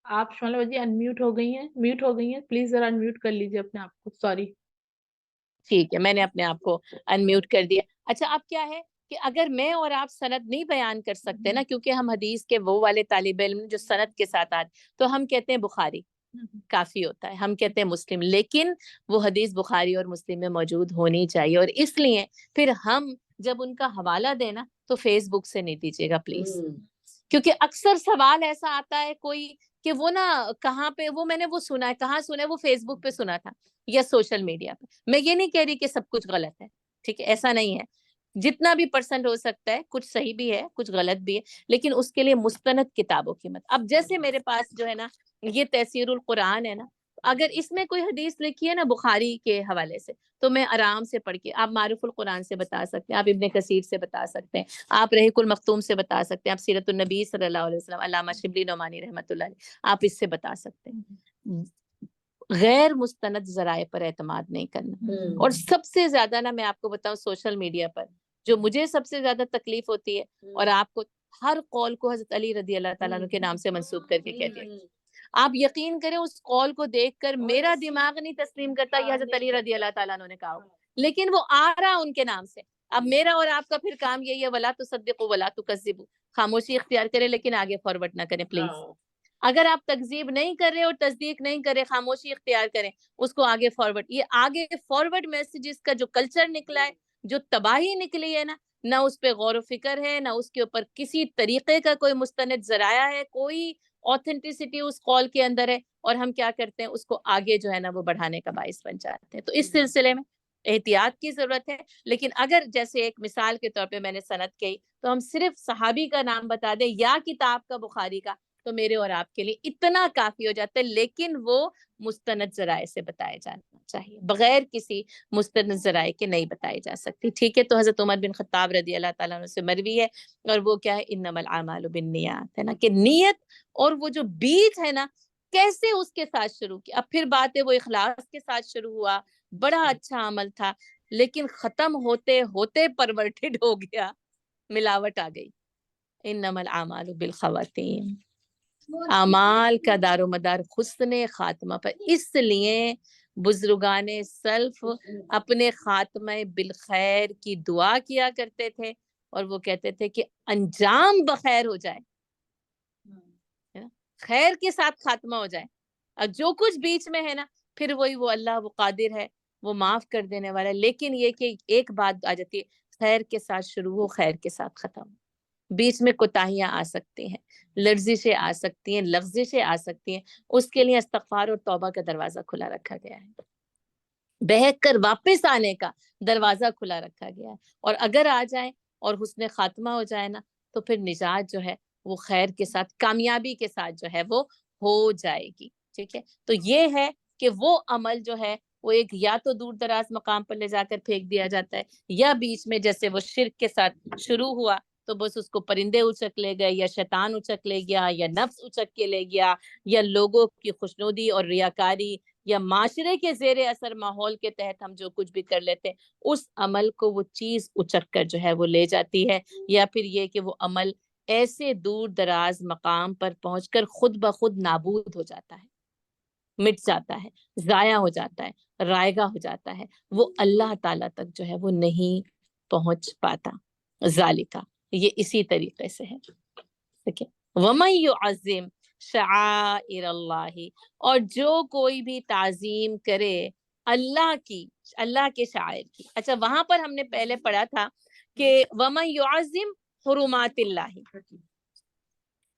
آپ شعلہ جی ان میوٹ ہو گئی ہیں، میوٹ ہو گئی ہیں، پلیز ذرا ان میوٹ کر لیجیے اپنے آپ کو. سوری. ٹھیک ہے، میں نے اپنے آپ کو ان میوٹ کر دیا. اچھا اب کیا ہے کہ اگر میں اور آپ سند نہیں بیان کر سکتے نا، کیونکہ ہم حدیث کے وہ والے طالب علم جو سند کے ساتھ آتے، تو ہم کہتے ہیں بخاری کافی ہوتا ہے، ہم کہتے ہیں مسلم، لیکن وہ حدیث بخاری اور مسلم میں موجود ہونی چاہیے. اور اس لیے پھر ہم جب ان کا حوالہ دینا تو فیس بک سے نہیں دیجیے گا پلیز، کیونکہ اکثر سوال ایسا آتا ہے کوئی کہ وہ نا کہاں پہ، وہ میں نے وہ سنا ہے، کہاں سنا ہے؟ وہ فیس بک پہ سنا تھا یا سوشل میڈیا پہ. میں یہ نہیں کہہ رہی کہ سب کچھ غلط ہے، ٹھیک ہے، ایسا نہیں ہے. جتنا بھی پرسنٹ ہو سکتا ہے کچھ صحیح بھی ہے کچھ غلط بھی ہے، لیکن اس کے لیے مستند کتابوں کی مت. اب جیسے میرے پاس جو ہے نا یہ تفسیر القرآن ہے نا، اگر اس میں کوئی حدیث لکھی ہے نا بخاری کے حوالے سے تو میں آرام سے پڑھ کے، آپ معروف القرآن سے بتا سکتے ہیں، آپ ابن کثیر سے بتا سکتے ہیں، آپ رحیق المختوم سے بتا سکتے ہیں، آپ سیرت النبی صلی اللہ علیہ وسلم علامہ شبلی نعمانی رحمۃ اللہ علیہ، آپ اس سے بتا سکتے ہیں. غیر مستند ذرائع پر اعتماد نہیں کرنا. اور سب سے زیادہ نا میں آپ کو بتاؤں سوشل میڈیا پر جو مجھے سب سے زیادہ تکلیف ہوتی ہے، اور آپ کو ہر قول کو حضرت علی رضی اللہ تعالیٰ عنہ کے نام سے منسوب کر کے کہتے ہیں. آپ یقین کریں اس قول کو دیکھ کر میرا دماغ نہیں تسلیم کرتا یہ حضرت علی رضی اللہ تعالیٰ عنہ نے کہا، لیکن وہ آ رہا ان کے نام سے. اب میرا اور آپ کا پھر کام یہی ہے ولا تصدقوا ولا تکذبوا، خاموشی اختیار کریں لیکن آگے فارورڈ نہ کریں پلیز. اگر آپ تکذیب نہیں کر رہے اور تصدیق نہیں کر رہے، خاموشی اختیار کریں، اس کو آگے فارورڈ، یہ آگے فارورڈ میسیجز کا جو کلچر نکلا ہے، جو تباہی نکلی ہے نا، نہ اس پہ غور و فکر ہے، نہ اس کے اوپر کسی طریقے کا کوئی مستند ذرائع ہے، کوئی آتھینٹسٹی اس قول کے اندر ہے، اور ہم کیا کرتے ہیں، اس کو آگے جو ہے نا وہ بڑھانے کا باعث بن جاتے ہیں۔ تو اس سلسلے میں احتیاط کی ضرورت ہے۔ لیکن اگر جیسے ایک مثال کے طور پہ میں نے سند کہی، تو ہم صرف صحابی کا نام بتا دیں یا کتاب کا بخاری کا، تو میرے اور آپ کے لیے اتنا کافی ہو جاتا ہے، لیکن وہ مستند ذرائع سے بتایا جانا چاہیے، بغیر کسی مستند ذرائع کے نہیں بتائی جا سکتی، ٹھیک ہے۔ تو حضرت عمر بن خطاب رضی اللہ تعالیٰ عنہ سے مروی ہے، اور وہ کیا ہے، انما الاعمال بالنیات، ہے نا، کہ نیت اور وہ جو بیج ہے نا، کیسے اس کے ساتھ شروع کی، اب پھر بات ہے وہ اخلاص کے ساتھ شروع ہوا، بڑا اچھا عمل تھا، لیکن ختم ہوتے ہوتے پرورٹڈ ہو گیا، ملاوٹ آ گئی۔ انما الاعمال بالخواتیم، اعمال کا دار و مدار حسن خاتمہ پر، اس لیے بزرگان سلف اپنے خاتمہ بالخیر کی دعا کیا کرتے تھے، اور وہ کہتے تھے کہ انجام بخیر ہو جائے، خیر کے ساتھ خاتمہ ہو جائے، اور جو کچھ بیچ میں ہے نا، پھر وہی وہ اللہ وہ قادر ہے، وہ معاف کر دینے والا ہے، لیکن یہ کہ ایک بات آ جاتی ہے، خیر کے ساتھ شروع ہو، خیر کے ساتھ ختم ہو، بیچ میں کوتاہیاں آ سکتی ہیں، لرزشیں آ سکتی ہیں، لغزشیں آ سکتی ہیں، اس کے لیے استغفار اور توبہ کا دروازہ کھلا رکھا گیا ہے، بہک کر واپس آنے کا دروازہ کھلا رکھا گیا ہے، اور اگر آ جائیں اور حسن خاتمہ ہو جائے نا، تو پھر نجات جو ہے وہ خیر کے ساتھ، کامیابی کے ساتھ جو ہے وہ ہو جائے گی، ٹھیک ہے۔ تو یہ ہے کہ وہ عمل جو ہے وہ ایک یا تو دور دراز مقام پر لے جا کر پھینک دیا جاتا ہے، یا بیچ میں جیسے وہ شرک کے ساتھ شروع ہوا تو بس اس کو پرندے اچک لے گئے، یا شیطان اچک لے گیا، یا نفس اچک کے لے گیا، یا لوگوں کی خوشنودی اور ریاکاری، یا معاشرے کے زیر اثر ماحول کے تحت ہم جو کچھ بھی کر لیتے ہیں، اس عمل کو وہ چیز اچک کر جو ہے وہ لے جاتی ہے، یا پھر یہ کہ وہ عمل ایسے دور دراز مقام پر پہنچ کر خود بخود نابود ہو جاتا ہے، مٹ جاتا ہے، ضائع ہو جاتا ہے، رائگاں ہو جاتا ہے، وہ اللہ تعالیٰ تک جو ہے وہ نہیں پہنچ پاتا۔ ذالکا، یہ اسی طریقے سے ہے، ٹھیک ہے۔ وَمَن يُعَظِّمْ شَعَائِرَ اللَّهِ، اور جو کوئی بھی تعظیم کرے اللہ کی، اللہ کے شاعر کی۔ اچھا، وہاں پر ہم نے پہلے پڑھا تھا کہ وَمَن يُعَظِّمْ حُرُمَاتِ اللَّهِ،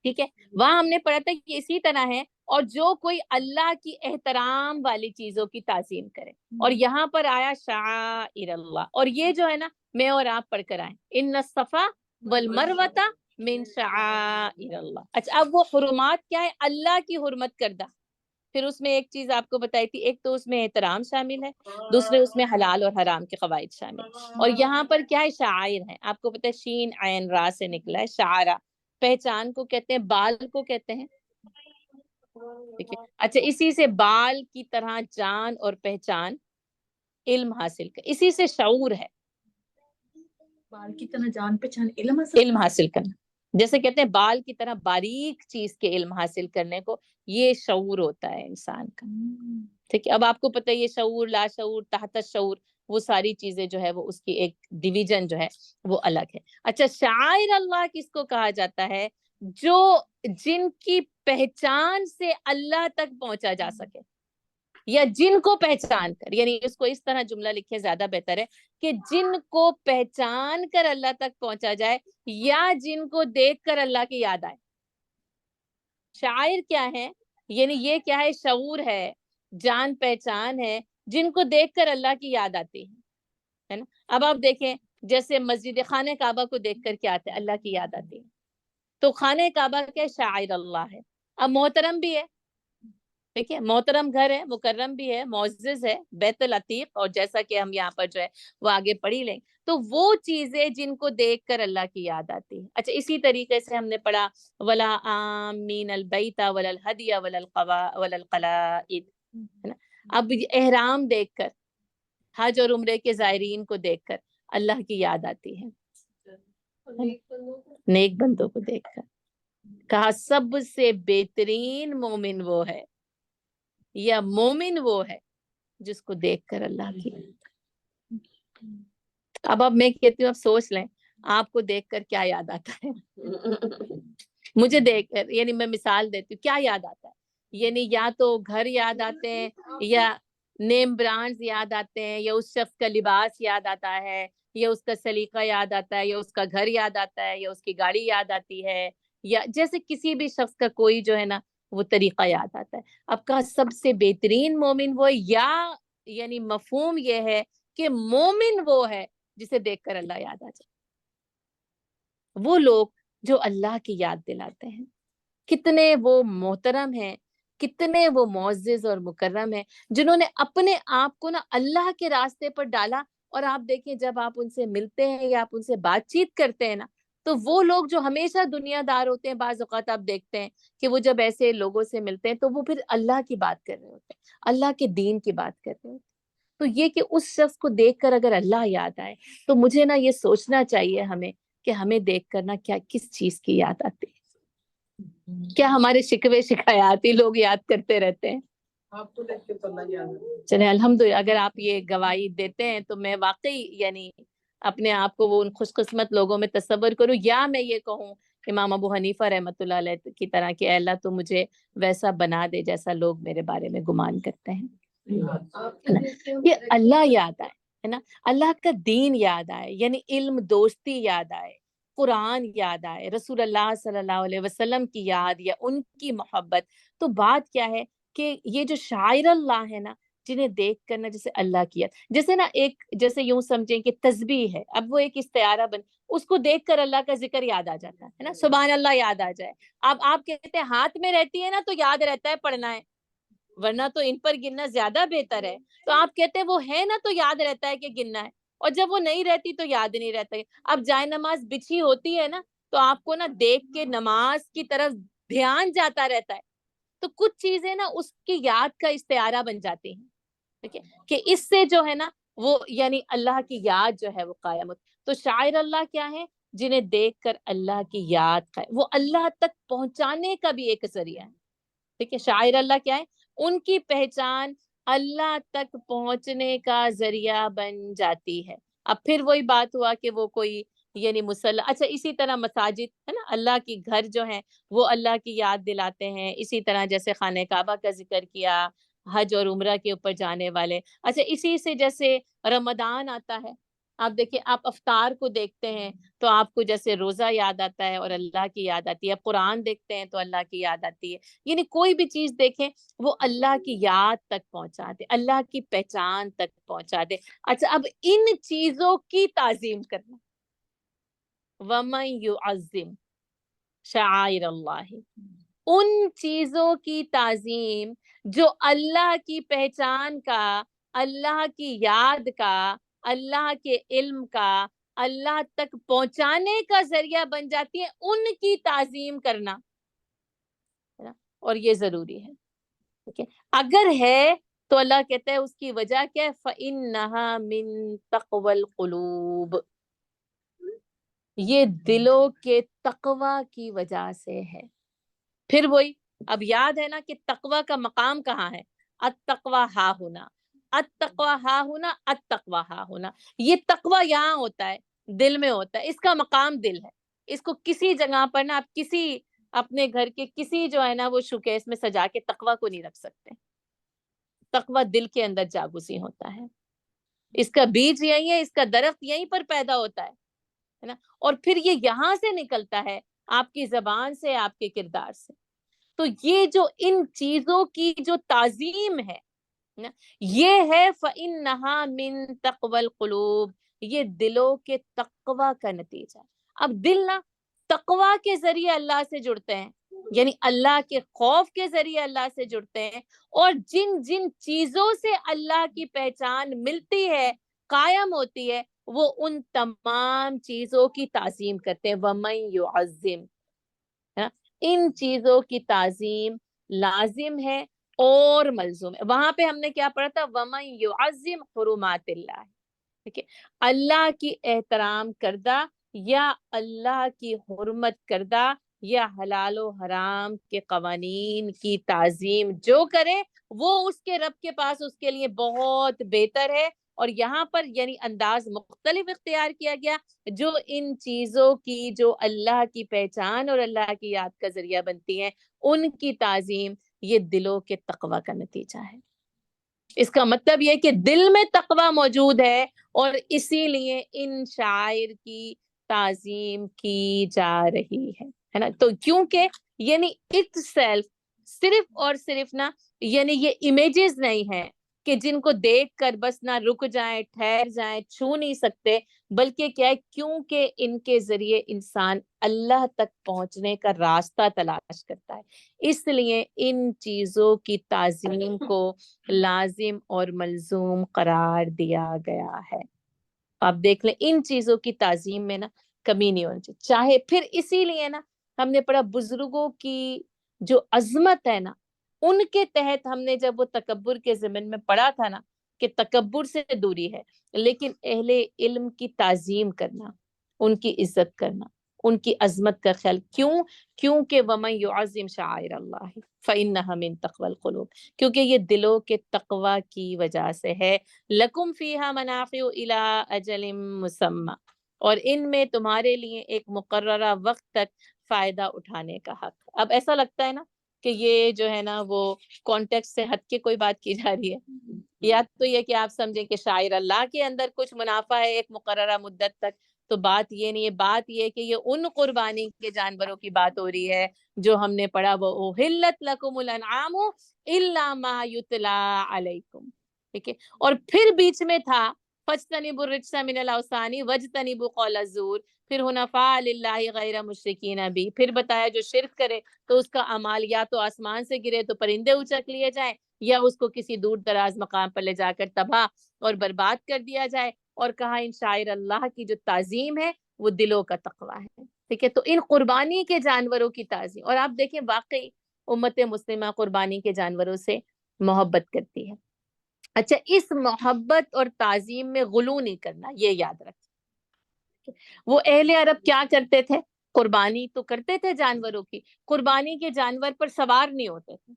ٹھیک ہے، وہاں ہم نے پڑھا تھا کہ اسی طرح ہے، اور جو کوئی اللہ کی احترام والی چیزوں کی تعظیم کرے، اور یہاں پر آیا شعائر اللہ، اور یہ جو ہے نا میں اور آپ پڑھ کر آئیں، ان الصفا والمروۃ من شعائر اللہ۔ اچھا، اب وہ حرمات کیا ہے؟ اللہ کی حرمت کردہ، پھر اس میں ایک چیز آپ کو بتائی تھی، ایک تو اس میں احترام شامل ہے، دوسرے اس میں حلال اور حرام کے قواعد شامل، اور یہاں پر کیا ہے؟ شعائر ہے، آپ کو پتہ ہے شین عین را سے نکلا ہے، شعرا، پہچان کو کہتے ہیں، بال کو کہتے ہیں، ٹھیک ہے۔ اچھا، اسی سے بال کی طرح جان اور پہچان، علم حاصل کر، اسی سے شعور ہے، بال کی طرح جان پہچان علم علم حاصل کرنا، جیسے کہتے ہیں بال کی طرح باریک چیز کے علم حاصل کرنے کو، یہ شعور ہوتا ہے انسان کا، ٹھیک ہے۔ اب آپ کو پتہ ہے یہ شعور، لا شعور، تحت شعور، وہ ساری چیزیں جو ہے وہ اس کی ایک ڈویژن جو ہے وہ الگ ہے۔ اچھا، شعائر اللہ کس کو کہا جاتا ہے؟ جو جن کی پہچان سے اللہ تک پہنچا جا سکے، یا جن کو پہچان کر، یعنی اس کو اس طرح جملہ لکھے زیادہ بہتر ہے کہ جن کو پہچان کر اللہ تک پہنچا جائے، یا جن کو دیکھ کر اللہ کی یاد آئے۔ شاعر کیا ہے؟ یعنی یہ کیا ہے؟ شعور ہے، جان پہچان ہے، جن کو دیکھ کر اللہ کی یاد آتی ہے نا۔ اب آپ دیکھیں، جیسے مسجد خانہ کعبہ کو دیکھ کر کیا آتا ہے؟ اللہ کی یاد آتی ہے، تو خانہ کعبہ کیا؟ شاعر اللہ ہے، اب محترم بھی ہے، ٹھیک ہے، محترم گھر ہے، مکرم بھی ہے، معزز ہے، بیت العتیق، اور جیسا کہ ہم یہاں پر جو ہے وہ آگے پڑھی لیں، تو وہ چیزیں جن کو دیکھ کر اللہ کی یاد آتی ہے۔ اچھا، اسی طریقے سے ہم نے پڑھا ولا آمین البیت ولا الہدی ولا القلائد، ہے نا۔ اب احرام دیکھ کر، حج اور عمرے کے زائرین کو دیکھ کر اللہ کی یاد آتی ہے، نیک بندوں کو دیکھ کر کہا سب سے بہترین مومن وہ ہے، یا مومن وہ ہے جس کو دیکھ کر اللہ کی۔ اب میں کہتی ہوں، اب سوچ لیں آپ کو دیکھ کر کیا یاد آتا ہے؟ مجھے دیکھ کر یعنی میں مثال دیتی ہوں، کیا یاد آتا ہے؟ یعنی یا تو گھر یاد آتے ہیں، یا نیم برانڈز یاد آتے ہیں، یا اس شخص کا لباس یاد آتا ہے، یا اس کا سلیقہ یاد آتا ہے، یا اس کا گھر یاد آتا ہے، یا اس کی گاڑی یاد آتی ہے، یا جیسے کسی بھی شخص کا کوئی جو ہے نا وہ طریقہ یاد آتا ہے۔ اب کہا سب سے بہترین مومن وہ، یا یعنی مفہوم یہ ہے کہ مومن وہ ہے جسے دیکھ کر اللہ یاد آ جائے۔ وہ لوگ جو اللہ کی یاد دلاتے ہیں، کتنے وہ محترم ہیں، کتنے وہ معزز اور مکرم ہیں، جنہوں نے اپنے آپ کو نا اللہ کے راستے پر ڈالا۔ اور آپ دیکھیں جب آپ ان سے ملتے ہیں یا آپ ان سے بات چیت کرتے ہیں نا، تو وہ لوگ جو ہمیشہ دنیا دار ہوتے ہیں، بعض اوقات آپ دیکھتے ہیں کہ وہ جب ایسے لوگوں سے ملتے ہیں تو وہ پھر اللہ کی بات کر رہے ہوتے ہیں، اللہ کے دین کی بات کر رہے ہوتے ہیں۔ تو یہ کہ اس شخص کو دیکھ کر اگر اللہ یاد آئے تو مجھے نا یہ سوچنا چاہیے ہمیں کہ ہمیں دیکھ کر نا کیا کس چیز کی یاد آتی ہے۔ کیا ہمارے شکوے شکایاتی لوگ یاد کرتے رہتے ہیں؟ آپ کو دیکھ کے تو اللہ یاد ہے۔ چلے الحمدللہ، اگر آپ یہ گواہی دیتے ہیں تو میں واقعی یعنی اپنے آپ کو وہ ان خوش قسمت لوگوں میں تصور کروں، یا میں یہ کہوں امام ابو حنیفہ رحمۃ اللہ علیہ کی طرح کہ اے اللہ تو مجھے ویسا بنا دے جیسا لوگ میرے بارے میں گمان کرتے ہیں۔ یہ اللہ یاد آئے، ہے نا، اللہ کا دین یاد آئے، یعنی علم دوستی یاد آئے، قرآن یاد آئے، رسول اللہ صلی اللہ علیہ وسلم کی یاد یا ان کی محبت۔ تو بات کیا ہے کہ یہ جو شاعر اللہ ہے نا، جنہیں دیکھ کر نا جیسے اللہ کی یاد، جیسے نا ایک جیسے یوں سمجھیں کہ تسبیح ہے، اب وہ ایک استعارہ بن، اس کو دیکھ کر اللہ کا ذکر یاد آ جاتا ہے نا، سبحان اللہ یاد آ جائے۔ اب آپ کہتے ہیں ہاتھ میں رہتی ہے نا تو یاد رہتا ہے پڑھنا ہے، ورنہ تو ان پر گننا زیادہ بہتر ہے۔ تو آپ کہتے ہیں وہ ہے نا تو یاد رہتا ہے کہ گننا ہے، اور جب وہ نہیں رہتی تو یاد نہیں رہتا ہے۔ اب جائے نماز بچھی ہوتی ہے نا تو آپ کو نا دیکھ کے نماز کی طرف دھیان جاتا رہتا ہے۔ تو کچھ چیزیں نا اس کی یاد کا استعارہ بن جاتی ہیں، ٹھیک ہے، کہ اس سے جو ہے نا وہ یعنی اللہ کی یاد جو ہے وہ قائم ہوتی۔ تو شاعر اللہ کیا ہے؟ جنہیں دیکھ کر اللہ کی یاد قائم، وہ اللہ تک پہنچانے کا بھی ایک ذریعہ ہے، ٹھیک ہے۔ شاعر اللہ کیا ہے؟ ان کی پہچان اللہ تک پہنچنے کا ذریعہ بن جاتی ہے۔ اب پھر وہی بات ہوا کہ وہ کوئی یعنی مسلح، اچھا اسی طرح مساجد ہے نا، اللہ کی گھر جو ہیں وہ اللہ کی یاد دلاتے ہیں۔ اسی طرح جیسے خانہ کعبہ کا ذکر کیا، حج اور عمرہ کے اوپر جانے والے، اچھا اسی سے جیسے رمضان آتا ہے، آپ دیکھیں آپ افطار کو دیکھتے ہیں تو آپ کو جیسے روزہ یاد آتا ہے اور اللہ کی یاد آتی ہے، قرآن دیکھتے ہیں تو اللہ کی یاد آتی ہے، یعنی کوئی بھی چیز دیکھیں وہ اللہ کی یاد تک پہنچا دے، اللہ کی پہچان تک پہنچا دے۔ اچھا اب ان چیزوں کی تعظیم کرنا، وَمَن يُعَظِّمْ شَعَائِرَ اللَّهِ، ان چیزوں کی تعظیم جو اللہ کی پہچان کا، اللہ کی یاد کا، اللہ کے علم کا، اللہ تک پہنچانے کا ذریعہ بن جاتی ہے، ان کی تعظیم کرنا، ہے نا؟ اور یہ ضروری ہے، ٹھیک ہے۔ اگر ہے تو اللہ کہتا ہے اس کی وجہ کیا ہے؟ فَإِنَّهَا مِن تَقْوَى الْقُلُوبِ، یہ دلوں کے تقوی کی وجہ سے ہے۔ پھر وہی اب یاد ہے نا کہ تقوی کا مقام کہاں ہے؟ التقوی ہا ہونا، التقوی ہا ہونا، التقوی ہا ہونا۔ یہ تقوی یہاں ہوتا ہے، دل میں ہوتا ہے، اس کا مقام دل ہے۔ اس کو کسی جگہ پر نا آپ کسی اپنے گھر کے کسی جو ہے نا وہ شوکیس میں سجا کے تقوی کو نہیں رکھ سکتے۔ تقوی دل کے اندر جاگزیں ہوتا ہے، اس کا بیج یہی ہے، اس کا درخت یہیں پر پیدا ہوتا ہے نا، اور پھر یہ یہاں سے نکلتا ہے آپ کی زبان سے، آپ کے کردار سے۔ تو یہ جو ان چیزوں کی جو تعظیم ہے نا، یہ ہے فَإِنَّهَا مِن تَقْوَى الْقُلُوبِ، یہ دلوں کے تقوی کا نتیجہ۔ اب دل نا تقوی کے ذریعے اللہ سے جڑتے ہیں، یعنی اللہ کے خوف کے ذریعے اللہ سے جڑتے ہیں، اور جن جن چیزوں سے اللہ کی پہچان ملتی ہے، قائم ہوتی ہے، وہ ان تمام چیزوں کی تعظیم کرتے ہیں۔ وَمَن يُعَظِّمْ، ان چیزوں کی تعظیم لازم ہے اور ملزوم ہے۔ وہاں پہ ہم نے کیا پڑھا تھا؟ وَمَن يُعَظِّمْ حُرُمَاتِ اللَّهِ، ٹھیک ہے، اللہ کی احترام کردہ یا اللہ کی حرمت کردہ یا حلال و حرام کے قوانین کی تعظیم جو کرے وہ اس کے رب کے پاس اس کے لیے بہت بہتر ہے، اور یہاں پر یعنی انداز مختلف اختیار کیا گیا جو ان چیزوں کی جو اللہ کی پہچان اور اللہ کی یاد کا ذریعہ بنتی ہیں ان کی تعظیم یہ دلوں کے تقوی کا نتیجہ ہے۔ اس کا مطلب یہ کہ دل میں تقوی موجود ہے اور اسی لیے ان شاعر کی تعظیم کی جا رہی ہے نا۔ تو کیونکہ یعنی اٹ سیلف صرف اور صرف نا یعنی یہ امیجز نہیں ہیں کہ جن کو دیکھ کر بس نہ رک جائیں، ٹھہر جائیں، چھو نہیں سکتے، بلکہ کیا ہے کیونکہ ان کے ذریعے انسان اللہ تک پہنچنے کا راستہ تلاش کرتا ہے، اس لیے ان چیزوں کی تعظیم کو لازم اور ملزوم قرار دیا گیا ہے۔ آپ دیکھ لیں ان چیزوں کی تعظیم میں نا کمی نہیں ہونی چاہیے، چاہے پھر اسی لیے نا ہم نے پڑھا بزرگوں کی جو عظمت ہے نا ان کے تحت ہم نے جب وہ تکبر کے ضمن میں پڑھا تھا نا کہ تکبر سے دوری ہے، لیکن اہل علم کی تعظیم کرنا، ان کی عزت کرنا، ان کی عظمت کا خیال، کیونکہ وَمَن يُعَظِّمْ شَعَائِرَ اللَّهِ فَإِنَّهَا مِن تَقْوَى الْقُلُوبِ، کیونکہ یہ دلوں کے تقوی کی وجہ سے ہے۔ لَكُمْ فِيهَا مَنَافِعُ إِلَىٰ أَجَلٍ مُّسَمًّى، اور ان میں تمہارے لیے ایک مقررہ وقت تک فائدہ اٹھانے کا حق۔ اب ایسا لگتا ہے نا کہ یہ جو ہے نا وہ کانٹیکسٹ سے ہٹ کے کوئی بات کی جا رہی ہے، یا تو یہ کہ آپ سمجھیں کہ شاعر اللہ کے اندر کچھ منافع ہے ایک مقررہ مدت تک، تو بات یہ نہیں ہے، بات یہ کہ یہ ان قربانی کے جانوروں کی بات ہو رہی ہے جو ہم نے پڑھا وہ احلت لکم الانعام الا ما یتلا علیکم، ٹھیک ہے۔ اور پھر بیچ میں تھا فاجتنبوا الرجس من الاوثان واجتنبوا قول الزور، پھر حنفاء للہ غیر مشرکین بھی، پھر بتایا جو شرک کرے تو اس کا اعمال یا تو آسمان سے گرے تو پرندے اچک لیے جائیں، یا اس کو کسی دور دراز مقام پر لے جا کر تباہ اور برباد کر دیا جائے، اور کہا ان شاعر اللہ کی جو تعظیم ہے وہ دلوں کا تقوی ہے، ٹھیک ہے۔ تو ان قربانی کے جانوروں کی تعظیم، اور آپ دیکھیں واقعی امت مسلمہ قربانی کے جانوروں سے محبت کرتی ہے۔ اچھا، اس محبت اور تعظیم میں غلو نہیں کرنا، یہ یاد رکھیں۔ وہ اہل عرب کیا کرتے تھے؟ قربانی تو کرتے تھے جانوروں کی، قربانی کے جانور پر سوار نہیں ہوتے تھے،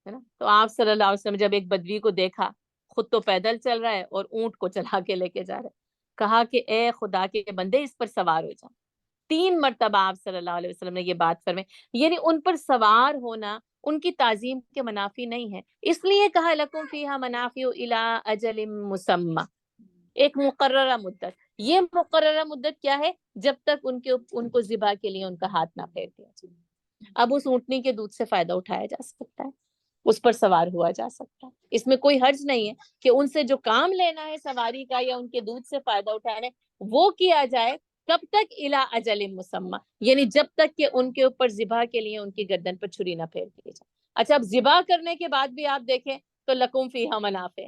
ہے نا۔ تو آپ صلی اللہ علیہ وسلم جب ایک بدوی کو دیکھا خود تو پیدل چل رہا ہے اور اونٹ کو چلا کے لے کے جا رہا ہے، کہا کہ اے خدا کے بندے اس پر سوار ہو جاؤ۔ 3 مرتبہ آپ صلی اللہ علیہ وسلم نے یہ بات فرمائی، یعنی ان پر سوار ہونا ان کی تعظیم کے منافی نہیں ہے، اس لیے کہا لکم فیہا منافع الی اجل مسمى، ایک مقررہ مدت۔ یہ مقررہ مدت کیا ہے؟ جب تک ان کو ذبح کے لیے ان کا ہاتھ نہ پھیر دیا جائے۔ اب اس اونٹنی کے دودھ سے فائدہ اٹھایا جا سکتا ہے، اس پر سوار ہوا جا سکتا ہے، اس میں کوئی حرج نہیں ہے کہ ان سے جو کام لینا ہے سواری کا یا ان کے دودھ سے فائدہ اٹھانا ہے وہ کیا جائے۔ کب تک؟ الی اجل مسمى، یعنی جب تک کہ ان کے اوپر ذبح کے لیے ان کی گردن پر چھری نہ پھیر دی جائے۔ اچھا، اب ذبح کرنے کے بعد بھی آپ دیکھیں تو لکم فیہا منافع،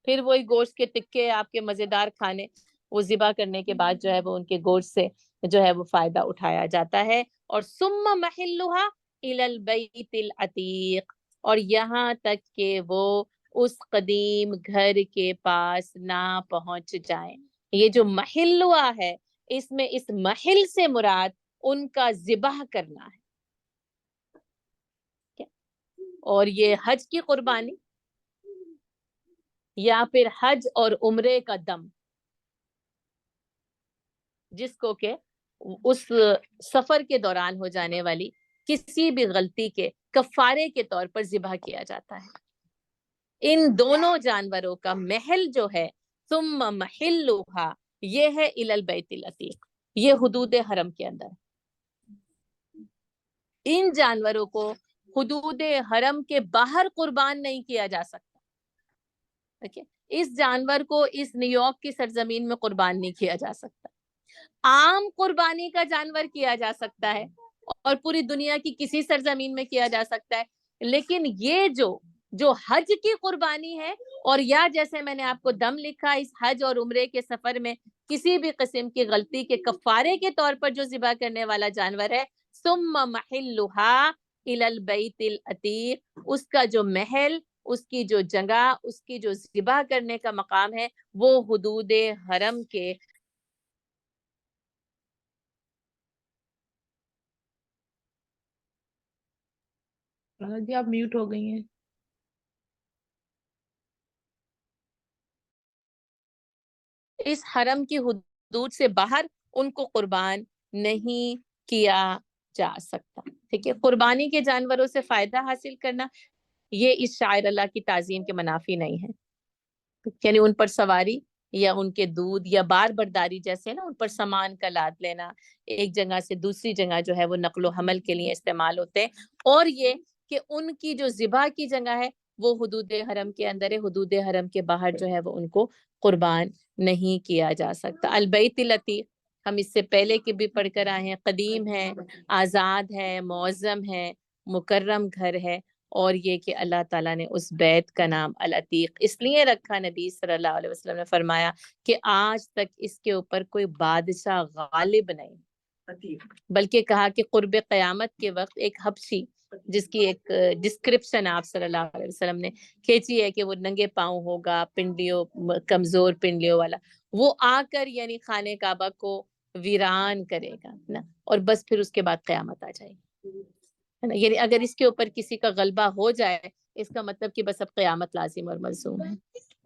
پھر وہی گوشت کے ٹکے آپ کے مزیدار کھانے، وہ ذبح کرنے کے بعد جو ہے وہ ان کے گوشت سے جو ہے وہ فائدہ اٹھایا جاتا ہے۔ اور ثم محلھا الی البیت العتیق، اور یہاں تک کہ وہ اس قدیم گھر کے پاس نہ پہنچ جائیں۔ یہ جو محل ہوا ہے اس میں اس محل سے مراد ان کا ذبح کرنا ہے، اور یہ حج کی قربانی یا پھر حج اور عمرے کا دم، جس کو کہ اس سفر کے دوران ہو جانے والی کسی بھی غلطی کے کفارے کے طور پر ذبح کیا جاتا ہے۔ ان دونوں جانوروں کا محل جو ہے ثم محلھا، یہ ہے الی البیت العتیق، یہ حدود حرم کے اندر۔ ان جانوروں کو حدود حرم کے باہر قربان نہیں کیا جا سکتا، ٹھیک ہے۔ اس جانور کو اس نیو یارک کی سرزمین میں قربان نہیں کیا جا سکتا۔ عام قربانی کا جانور کیا جا سکتا ہے اور پوری دنیا کی کسی سرزمین میں کیا جا سکتا ہے، لیکن یہ جو حج کی قربانی ہے، اور یا جیسے میں نے آپ کو دم لکھا، اس حج اور عمرے کے سفر میں کسی بھی قسم کی غلطی کے کفارے کے طور پر جو ذبح کرنے والا جانور ہے، ثم محلھا الی البیت العتیق، اس کا جو محل، اس کی جو جگہ، اس کی جو ذبح کرنے کا مقام ہے وہ حدود حرم کے جی آپ میوٹ ہو گئی ہیں۔ اس حرم کی حدود سے باہر ان کو قربان نہیں کیا جا سکتا. ٹھیک ہے، قربانی کے جانوروں سے فائدہ حاصل کرنا یہ اس شاعر اللہ کی تعظیم کے منافی نہیں ہے. یعنی ان پر سواری یا ان کے دودھ یا بار برداری جیسے نا ان پر سامان کا لاد لینا، ایک جگہ سے دوسری جگہ جو ہے وہ نقل و حمل کے لیے استعمال ہوتے ہیں. اور یہ کہ ان کی جو ذبح کی جگہ ہے وہ حدود حرم کے اندر ہے، حدود حرم کے باہر جو ہے وہ ان کو قربان نہیں کیا جا سکتا. البیت العتیق ہم اس سے پہلے کے بھی پڑھ کر آئے ہیں، قدیم ہے، آزاد ہے، معظم ہے، مکرم گھر ہے. اور یہ کہ اللہ تعالیٰ نے اس بیت کا نام العتیق اس لیے رکھا، نبی صلی اللہ علیہ وسلم نے فرمایا کہ آج تک اس کے اوپر کوئی بادشاہ غالب نہیں، بلکہ کہا کہ قرب قیامت کے وقت ایک حبشی جس کی ایک ڈسکرپشن آپ صلی اللہ علیہ وسلم نے کھینچی ہے کہ وہ ننگے پاؤں ہوگا، پنڈلیوں، کمزور پنڈلیوں والا، وہ آ کر یعنی خانہ کعبہ کو ویران کرے گا نا، اور بس پھر اس کے بعد قیامت آ جائے گی. یعنی اگر اس کے اوپر کسی کا غلبہ ہو جائے اس کا مطلب کہ بس اب قیامت لازم اور ملزوم ہے.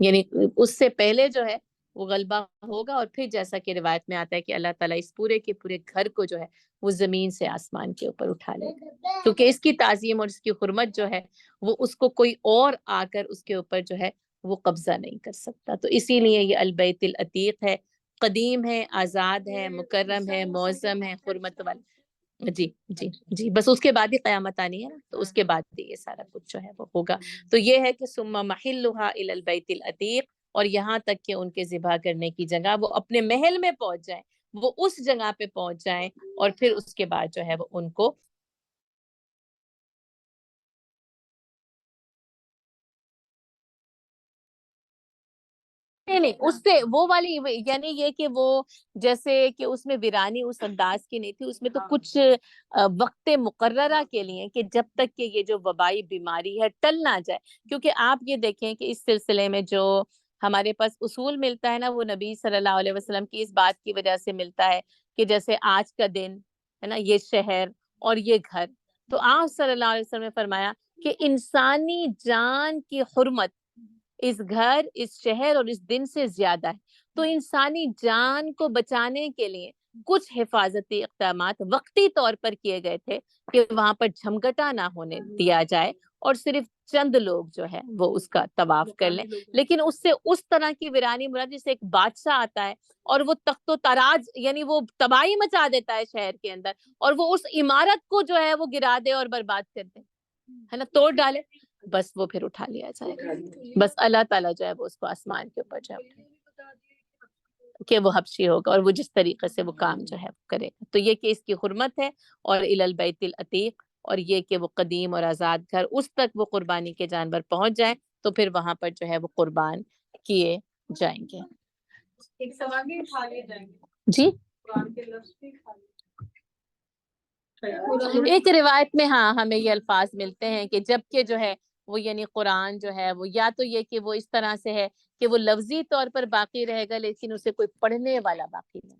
یعنی اس سے پہلے جو ہے وہ غلبہ ہوگا، اور پھر جیسا کہ روایت میں آتا ہے کہ اللہ تعالیٰ اس پورے کے پورے گھر کو جو ہے وہ زمین سے آسمان کے اوپر اٹھا لے گا، کیونکہ اس کی تعظیم اور اس کی حرمت جو ہے وہ اس کو کوئی اور آ کر اس کے اوپر جو ہے وہ قبضہ نہیں کر سکتا. تو اسی لیے یہ البیت العتیق ہے، قدیم ہے، آزاد ہے، مکرم ہے، معظم ہے، حرمت والا. جی جی جی، بس اس کے بعد ہی قیامت آنی ہے نا، تو اس کے بعد ہی یہ سارا کچھ جو ہے وہ ہوگا. تو یہ ہے کہ ثم محلھا الی البیت العتیق، اور یہاں تک کہ ان کے ذبح کرنے کی جگہ وہ اپنے محل میں پہنچ جائیں، وہ اس جگہ پہ پہنچ جائیں، اور پھر اس کے بعد جو ہے وہ ان کو نہیں اس سے وہ والی یعنی یہ کہ وہ جیسے کہ اس میں ویرانی اس انداز کی نہیں تھی، اس میں تو کچھ وقت مقررہ کے لیے کہ جب تک کہ یہ جو وبائی بیماری ہے ٹل نہ جائے. کیونکہ آپ یہ دیکھیں کہ اس سلسلے میں جو ہمارے پاس اصول ملتا ہے نا وہ نبی صلی اللہ علیہ وسلم کی اس بات کی وجہ سے ملتا ہے کہ جیسے آج کا دن ہے نا، یہ شہر اور یہ گھر، تو آپ صلی اللہ علیہ وسلم نے فرمایا کہ انسانی جان کی حرمت اس گھر، اس شہر اور اس دن سے زیادہ ہے. تو انسانی جان کو بچانے کے لیے کچھ حفاظتی اقدامات وقتی طور پر کیے گئے تھے کہ وہاں پر جھمگٹا نہ ہونے دیا جائے اور صرف چند لوگ جو ہے وہ اس کا طواف کر لیں. لیکن اس سے اس طرح کی ویرانی مراد جیسے ایک بادشاہ آتا ہے اور وہ تخت و تاراج یعنی وہ تباہی مچا دیتا ہے شہر کے اندر، اور وہ اس عمارت کو جو ہے وہ گرا دے اور برباد کر دے، ہے نا، توڑ ڈالے، بس وہ پھر اٹھا لیا جائے گا. بس اللہ تعالیٰ جو ہے وہ اس کو آسمان کے اوپر جو ہے کہ وہ حبشی ہوگا، اور وہ جس طریقے سے وہ کام جو ہے وہ کرے گا. تو یہ کہ اس کی حرمت ہے، اور الی البیت العتیق، اور یہ کہ وہ قدیم اور آزاد گھر اس تک وہ قربانی کے جانور پہنچ جائیں تو پھر وہاں پر جو ہے وہ قربان کیے جائیں گے. ایک سوال بھی اٹھا لیے جائیں گے جی قرآن کے لفظ بھی اٹھا لیے. ایک روایت میں ہاں ہمیں یہ الفاظ ملتے ہیں کہ جب کہ جو ہے وہ یعنی قرآن جو ہے وہ یا تو یہ کہ وہ اس طرح سے ہے کہ وہ لفظی طور پر باقی رہے گا لیکن اسے کوئی پڑھنے والا باقی نہیں،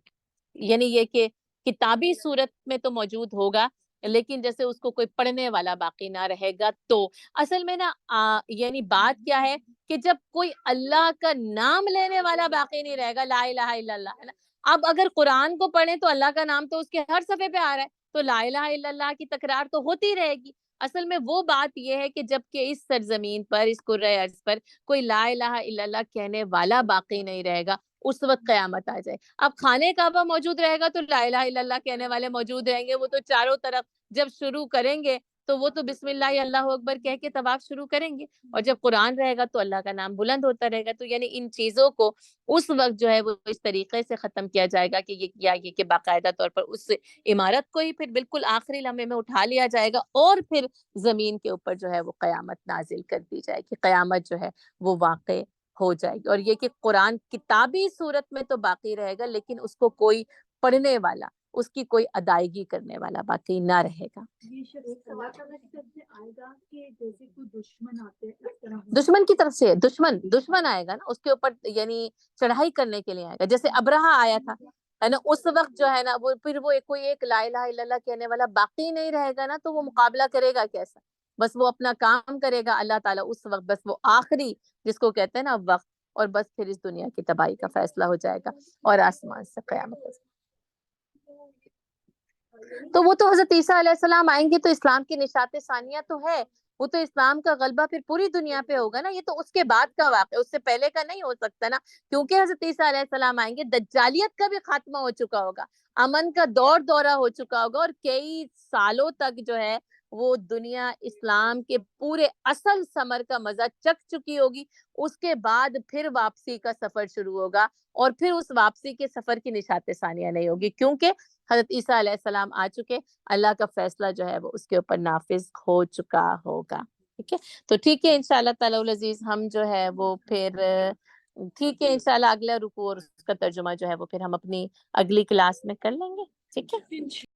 یعنی یہ کہ کتابی صورت میں تو موجود ہوگا لیکن جیسے اس کو کوئی پڑھنے والا باقی نہ رہے گا. تو اصل میں نا یعنی بات کیا ہے کہ جب کوئی اللہ کا نام لینے والا باقی نہیں رہے گا، لا الہ الا اللہ ہے نا. اب اگر قرآن کو پڑھیں تو اللہ کا نام تو اس کے ہر صفحے پہ آ رہا ہے، تو لا الہ الا اللہ کی تکرار تو ہوتی رہے گی. اصل میں وہ بات یہ ہے کہ جب کہ اس سرزمین پر، اس کرۂ ارض پر کوئی لا الہ الا اللہ کہنے والا باقی نہیں رہے گا، اس وقت قیامت آ جائے. اب خانہ کعبہ موجود رہے گا تو لا الہ الا اللہ کہنے والے موجود رہیں گے، وہ تو چاروں طرف جب شروع کریں گے تو وہ تو بسم اللہ اللہ اکبر کہہ کے طواف شروع کریں گے، اور جب قرآن رہے گا تو اللہ کا نام بلند ہوتا رہے گا. تو یعنی ان چیزوں کو اس وقت جو ہے وہ اس طریقے سے ختم کیا جائے گا کہ یہ کہ باقاعدہ طور پر اس عمارت کو ہی پھر بالکل آخری لمحے میں اٹھا لیا جائے گا، اور پھر زمین کے اوپر جو ہے وہ قیامت نازل کر دی جائے گی، قیامت جو ہے وہ واقع ہو جائے گی. اور یہ کہ قرآن کتابی صورت میں تو باقی رہے گا لیکن اس کو کوئی پڑھنے والا، اس کی کوئی ادائیگی کرنے والا باقی نہ رہے گا. دشمن کی طرف سے دشمن آئے گا نا، اس کے اوپر یعنی چڑھائی کرنے کے لیے آئے گا. جیسے ابرہہ آیا تھا ہے نا، اس وقت جو ہے نا وہ پھر وہ کوئی ایک لا الہ الا اللہ کہنے والا باقی نہیں رہے گا نا، تو وہ مقابلہ کرے گا کیسا؟ بس وہ اپنا کام کرے گا. اللہ تعالیٰ اس وقت بس وہ آخری جس کو کہتے ہیں نا وقت، اور بس پھر اس دنیا کی تباہی کا فیصلہ ہو جائے گا اور آسمان سے قیامت ہو جائے گی۔ تو وہ تو حضرت عیسیٰ علیہ السلام آئیں گے تو اسلام کی نشاط ثانیہ تو ہے، وہ تو اسلام کا غلبہ پھر پوری دنیا پہ ہوگا نا، یہ تو اس کے بعد کا واقعہ، اس سے پہلے کا نہیں ہو سکتا نا، کیونکہ حضرت عیسیٰ علیہ السلام آئیں گے، دجالیت کا بھی خاتمہ ہو چکا ہوگا، امن کا دورہ ہو چکا ہوگا، اور کئی سالوں تک جو ہے وہ دنیا اسلام کے پورے اصل ثمر کا مزہ چکھ چکی ہوگی، اس کے بعد پھر واپسی کا سفر شروع ہوگا، اور پھر اس واپسی کے سفر کی نشاط ثانیہ نہیں ہوگی، کیونکہ حضرت عیسیٰ علیہ السلام آ چکے، اللہ کا فیصلہ جو ہے وہ اس کے اوپر نافذ ہو چکا ہوگا۔ ٹھیک ہے، تو ٹھیک ہے انشاءاللہ تعالی العزیز، ہم جو ہے وہ پھر ٹھیک ہے انشاءاللہ اگلا رکوع اور اس کا ترجمہ جو ہے وہ پھر ہم اپنی اگلی کلاس میں کر لیں گے، ٹھیک ہے۔